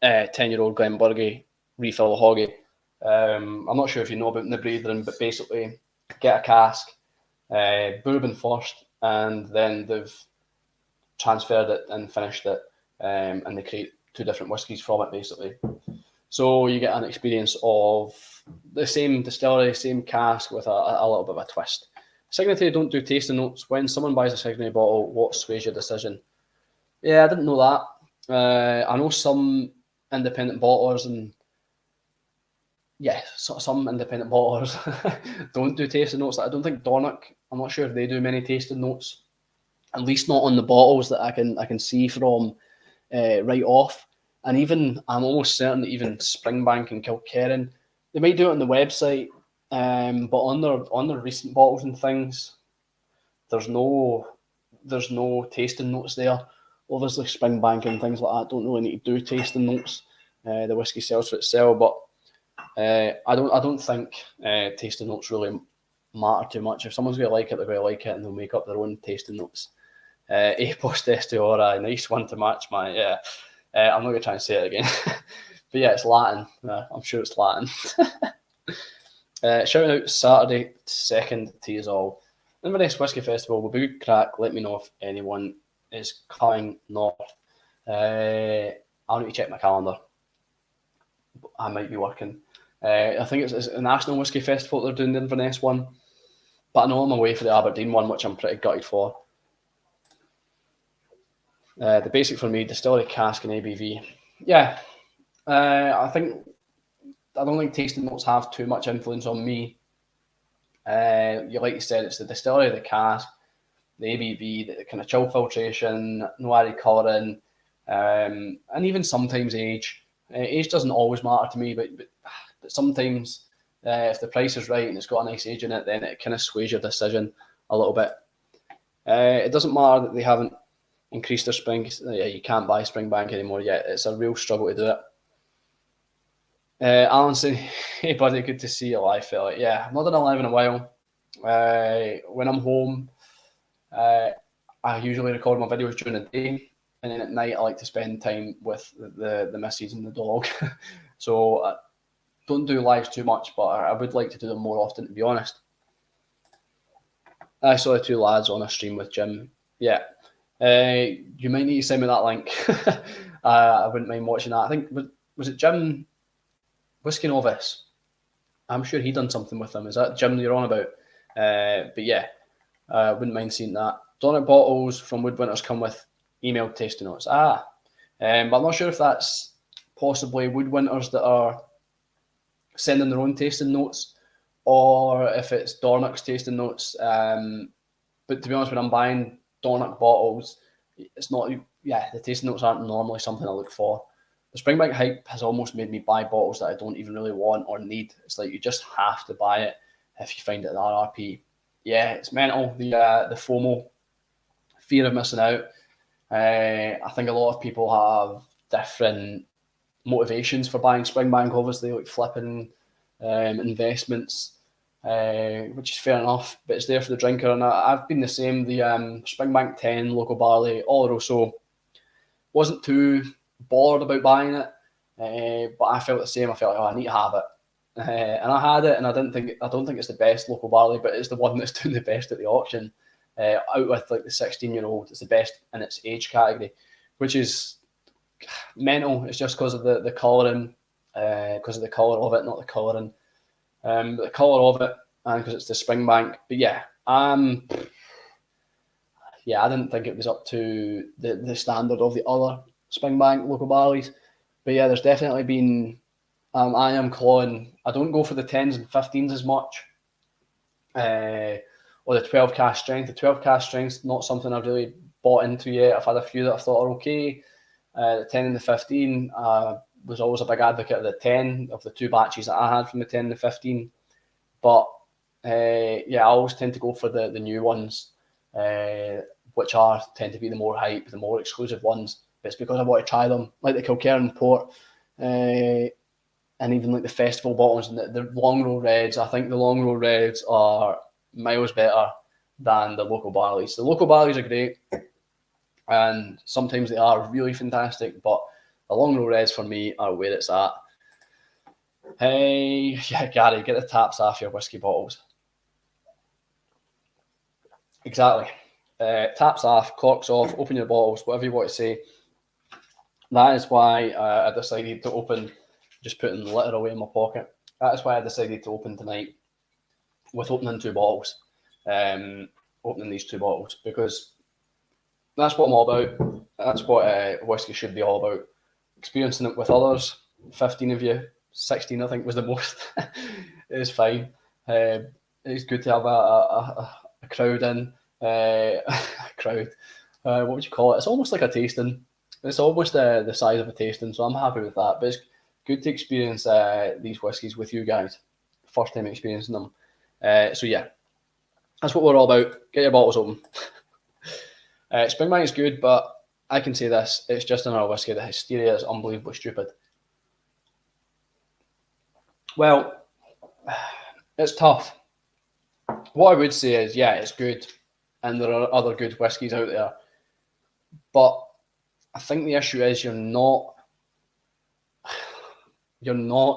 10-year-old Glenburgie refill hoggy. I'm not sure if you know about the brethren, but basically get a cask, bourbon first, and then they've transferred it and finished it, and they create two different whiskies from it, basically. So you get an experience of the same distillery, same cask with a little bit of a twist. Signatory don't do tasting notes. When someone buys a Signatory bottle, what sways your decision? Yeah, I didn't know that. I know some independent bottlers and some independent bottlers don't do tasting notes. I don't think Dornock, I'm not sure if they do many tasting notes, at least not on the bottles that I can see from right off. And even, I'm almost certain that even Springbank and Kilkerran, they might do it on the website, but on their recent bottles and things, there's no tasting notes there. Obviously, Springbank and things like that don't really need to do tasting notes. The whiskey sells for itself, but I don't think tasting notes really matter too much. If someone's going to like it, they're going to like it, and they'll make up their own tasting notes. A post estiora, nice one to match my. Yeah, I'm not going to try and say it again. But yeah, it's Latin. I'm sure it's Latin. Shouting out Saturday 2nd to us all. Inverness Whisky Festival will be good crack. Let me know if anyone is coming north. I'll need to check my calendar. I might be working. I think it's a National Whisky Festival they're doing, the Inverness one. But I know I'm away for the Aberdeen one, which I'm pretty gutted for. The basic for me, distillery, cask, and ABV. Yeah, I don't think tasting notes have too much influence on me. Like you said, it's the distillery, the cask, the ABV, the kind of chill filtration, Noiri Corin, and even sometimes age. Age doesn't always matter to me, but sometimes if the price is right and it's got a nice age in it, then it kind of sways your decision a little bit. It doesn't matter that they haven't increased their spring. You can't buy Springbank anymore yet. It's a real struggle to do it. Alan saying, hey buddy, good to see you live, fella. Yeah, I've not done a live in a while. When I'm home, I usually record my videos during the day, and then at night I like to spend time with the missus and the dog. So I don't do lives too much, but I would like to do them more often, to be honest. I saw the two lads on a stream with Jim. Yeah. You might need to send me that link. I wouldn't mind watching that. I think, was it Jim Whiskey Novice? I'm sure he done something with them. Is that Jim you're on about? But yeah, I wouldn't mind seeing that. Donut bottles from Woodwinters come with emailed tasting notes. But I'm not sure if that's possibly Woodwinters that are sending their own tasting notes, or if it's Dornock's tasting notes. But to be honest, when I'm buying Dornock bottles, it's not. Yeah, the tasting notes aren't normally something I look for. The Springbank hype has almost made me buy bottles that I don't even really want or need. It's like you just have to buy it if you find it at RRP. Yeah, it's mental. The FOMO, fear of missing out. I think a lot of people have different motivations for buying Springbank, obviously, like flipping investments, which is fair enough, but it's there for the drinker. And I've been the same. The Springbank 10 local barley, Oloroso, wasn't too bored about buying it, but I felt the same. I felt like, I need to have it. And I had it, and I don't think it's the best local barley, but it's the one that's doing the best at the auction. Out with like the 16-year-old, it's the best in its age category, which is mental. It's just because of the colouring, because of the colour of it, not the colouring, but the colour of it, and because it's the Springbank. But yeah, I didn't think it was up to the standard of the other Springbank local barleys. But yeah, there's definitely been. I am clawing. I don't go for the 10s and 15s as much, or the 12 cask strength. The 12 cask strength's not something I've really bought into yet. I've had a few that I thought are okay. The 10 and the 15, was always a big advocate of the 10, of the two batches that I had from the 10 and the 15. But I always tend to go for the new ones, which tend to be the more hype, the more exclusive ones. But it's because I want to try them, like the Kilkerran Port, and even like the festival bottles and the long row reds. I think the long row reds are miles better than the local barleys. The local barleys are great, and sometimes they are really fantastic, but the long row reds for me are where it's at. Hey, Gary, get the taps off your whiskey bottles. Exactly. Taps off, corks off, open your bottles, whatever you want to say. That is why I decided to open, just putting the litter away in my pocket. That is why I decided to open tonight with opening two bottles. Opening these two bottles, because that's what I'm all about. That's what whiskey should be all about. Experiencing it with others, 15 of you, 16 I think was the most. It's fine. It's good to have a crowd in. A crowd. What would you call it? It's almost like a tasting. It's almost the size of a tasting, so I'm happy with that. But it's good to experience these whiskies with you guys. First time experiencing them. So yeah, that's what we're all about. Get your bottles open. Springbank is good, but I can say this, it's just another whiskey. The hysteria is unbelievably stupid. Well, it's tough. What I would say is, yeah, it's good, and there are other good whiskies out there, but I think the issue is you're not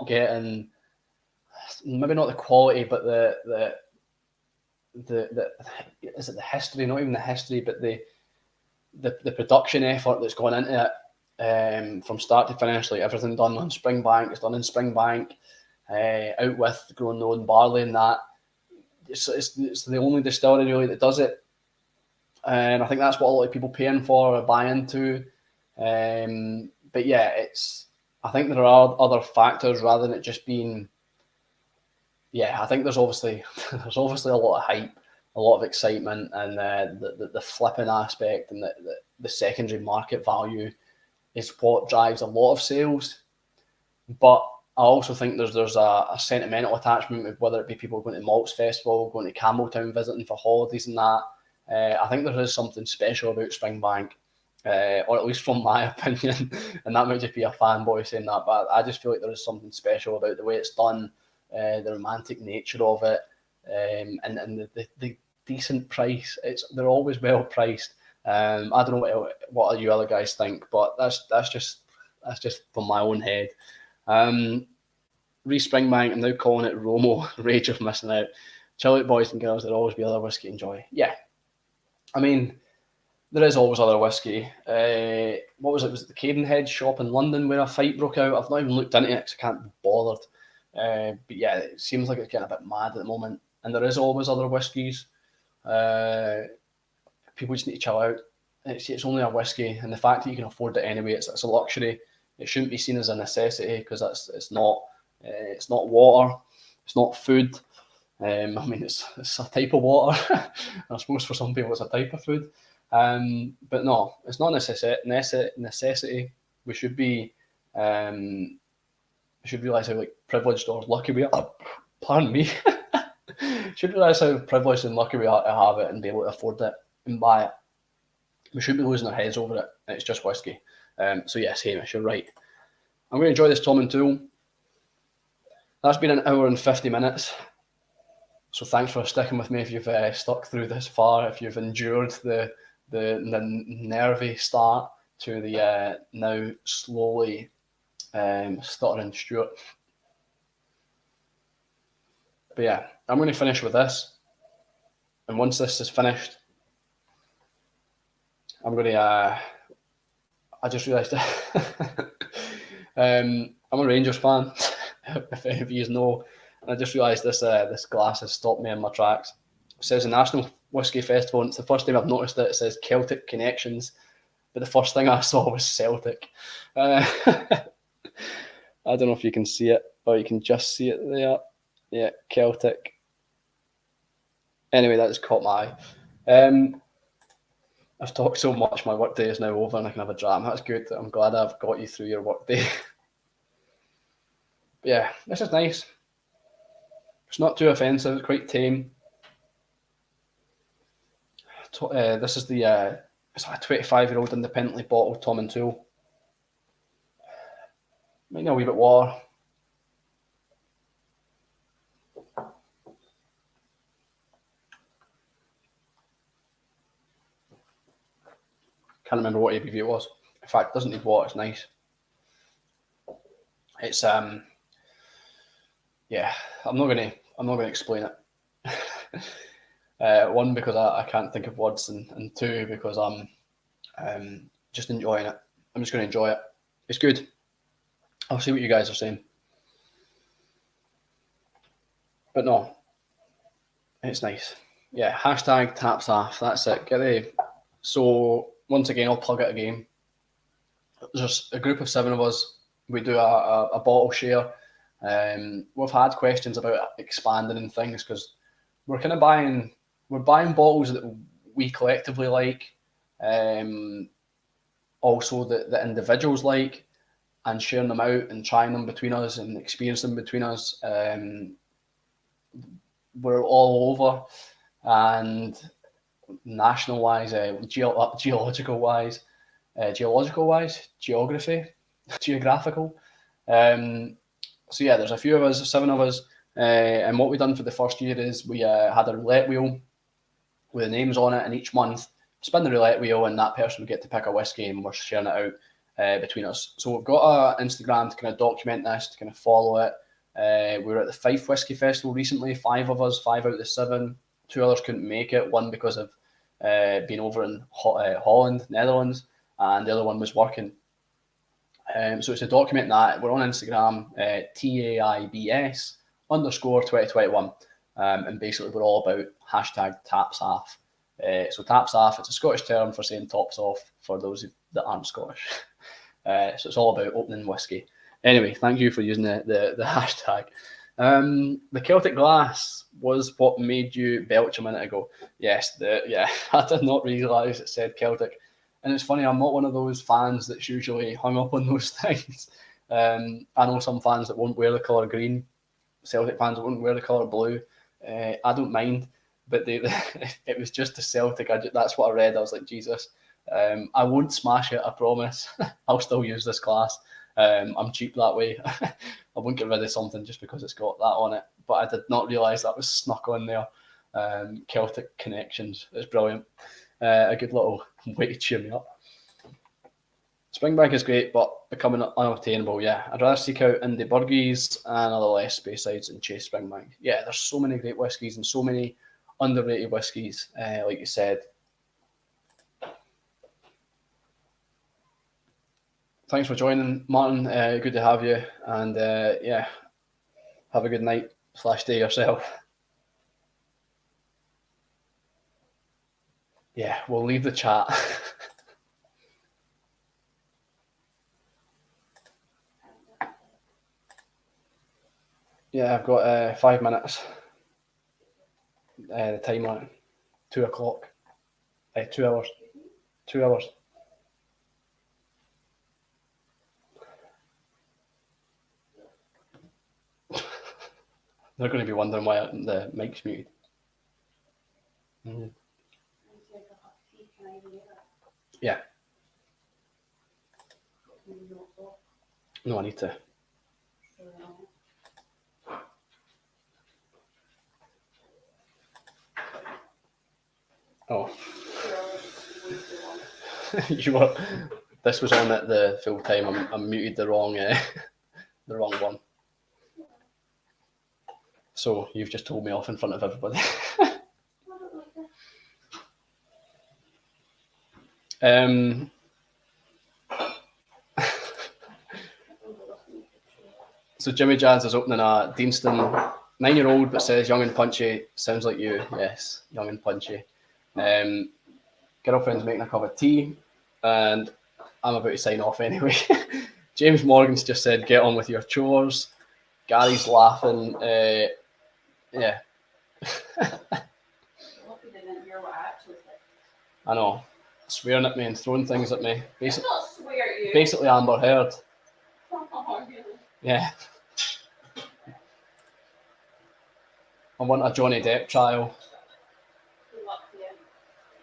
getting, maybe not the quality, but the is it the history? Not even the history, but the production effort that's gone into it, from start to finish. Like everything done on Springbank, it's done in Springbank, out with grown their own barley and that. It's the only distillery really that does it, and I think that's what a lot of people paying for or buy into. But yeah, I think there are other factors rather than it just being. Yeah, I think there's obviously a lot of hype, a lot of excitement, and the flipping aspect and the secondary market value is what drives a lot of sales. But I also think there's a sentimental attachment with whether it be people going to Malts Festival, going to Campbelltown visiting for holidays and that. I think there is something special about Springbank, or at least from my opinion, and that might just be a fanboy saying that, but I just feel like there is something special about the way it's done, the romantic nature of it, and the decent price. They're always well priced. I don't know what you other guys think, but that's just from my own head. Springbank, I'm now calling it Romo, Rage of Missing Out. chill out, boys and girls. There'll always be other whiskey to enjoy. Yeah, I mean, there is always other whiskey. What was it? Was it the Cadenhead shop in London where a fight broke out? I've not even looked into it because I can't be bothered. But yeah, it seems like it's getting a bit mad at the moment. And there is always other whiskies. People just need to chill out. It's only a whiskey, and the fact that you can afford it anyway, it's a luxury. It shouldn't be seen as a necessity because it's not. It's not water. It's not food. I mean, it's a type of water. I suppose for some people it's a type of food. But no, it's not necessity. We should be. We should realise how privileged or lucky we are. Pardon me. Should realise how privileged and lucky we are to have it and be able to afford it and buy it. We shouldn't be losing our heads over it. It's just whiskey. So yes, Hamish, you're right. I'm going to enjoy this Tom and Tool. That's been an hour and 50 minutes. So thanks for sticking with me if you've stuck through this far, if you've endured the nervy start to the now slowly stuttering Stuart. But yeah, I'm going to finish with this. And once this is finished, I'm going to... I just realised I'm a Rangers fan, if any of you know. And I just realised this glass has stopped me in my tracks. It says the National Whisky Festival, and it's the first time I've noticed it. It says Celtic Connections, but the first thing I saw was Celtic. I don't know if you can see it, or you can just see it there. Yeah, Celtic. Anyway, that just caught my eye. I've talked so much, my work day is now over and I can have a dram. That's good. I'm glad I've got you through your work day. Yeah, this is nice. It's not too offensive, it's quite tame. This is the it's a 25-year-old independently bottled Tom and Tool. Might need a wee bit of water. Can't remember what ABV it was. In fact, it doesn't need water. It's nice. It's yeah. I'm not gonna explain it. One, because I can't think of words, and two, because I'm just enjoying it. I'm just going to enjoy it. It's good. I'll see what you guys are saying. But no, it's nice. Yeah. Hashtag taps off. That's it. So once again, I'll plug it again. There's a group of 7 of us. We do a bottle share. We've had questions about expanding and things because we're kind of buying bottles that we collectively like, also that individuals like, and sharing them out and trying them between us and experiencing them between us. We're all over, and national wise, geographical wise, geographical. So yeah, there's a few of us, 7 of us, and what we done for the first year is we had a roulette wheel with the names on it, and each month spin the roulette wheel and that person would get to pick a whiskey and we're sharing it out between us. So we've got an Instagram to kind of document this, to kind of follow it. We were at the Fife Whisky Festival recently, 5 of us, 5 out of the 7. 2 others couldn't make it, one because of being over in Holland, Netherlands, and the other one was working. So it's to document that. We're on Instagram, TAIBS_2021. And basically we're all about hashtag taps off. So taps off, it's a Scottish term for saying tops off for those that aren't Scottish. So it's all about opening whiskey. Anyway, thank you for using the hashtag. The Celtic glass was what made you belch a minute ago. Yes, I did not realise it said Celtic. And it's funny, I'm not one of those fans that's usually hung up on those things. I know some fans that won't wear the colour green, Celtic fans that won't wear the colour blue. I don't mind, but it was just the Celtic. That's what I read. I was like, Jesus, I won't smash it, I promise. I'll still use this glass. I'm cheap that way. I won't get rid of something just because it's got that on it. But I did not realise that was snuck on there. Celtic Connections. It's brilliant. A good little way to cheer me up. Springbank is great, but becoming unattainable. Yeah, I'd rather seek out indie burgies and other less Spaysides and chase Springbank. Yeah, there's so many great whiskies and so many underrated whiskies, like you said. Thanks for joining, Martin. Good to have you, and yeah, have a good night/day yourself. Yeah, we'll leave the chat. Yeah, I've got 5 minutes. The time on it, 2 o'clock. 2 hours. 2 hours. They're going to be wondering why the mic's muted. Mm-hmm. Yeah. No, I need to. Oh. You were. This was on at the full time. I muted the wrong one. So you've just told me off in front of everybody. So Jimmy Jazz is opening a Deanston, 9-year-old, but says young and punchy. Sounds like you. Yes, young and punchy. Girlfriend's making a cup of tea, and I'm about to sign off anyway. James Morgan's just said, get on with your chores. Gary's laughing. Yeah. I know. Swearing at me and throwing things at me. Basically Amber Heard. Yeah. I want a Johnny Depp trial.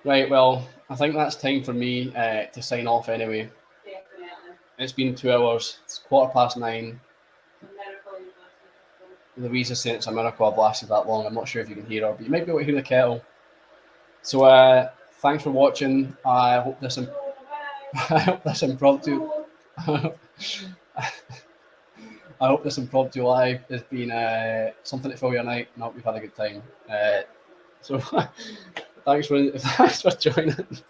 Right, well, I think that's time for me to sign off anyway. Definitely. It's been 2 hours. It's 9:15. Louisa's saying it's a miracle I've lasted that long. I'm not sure if you can hear her, but you might be able to hear the kettle. So thanks for watching. I hope this impromptu I hope this impromptu live has been something to fill your night, and I hope you've had a good time. So thanks for joining.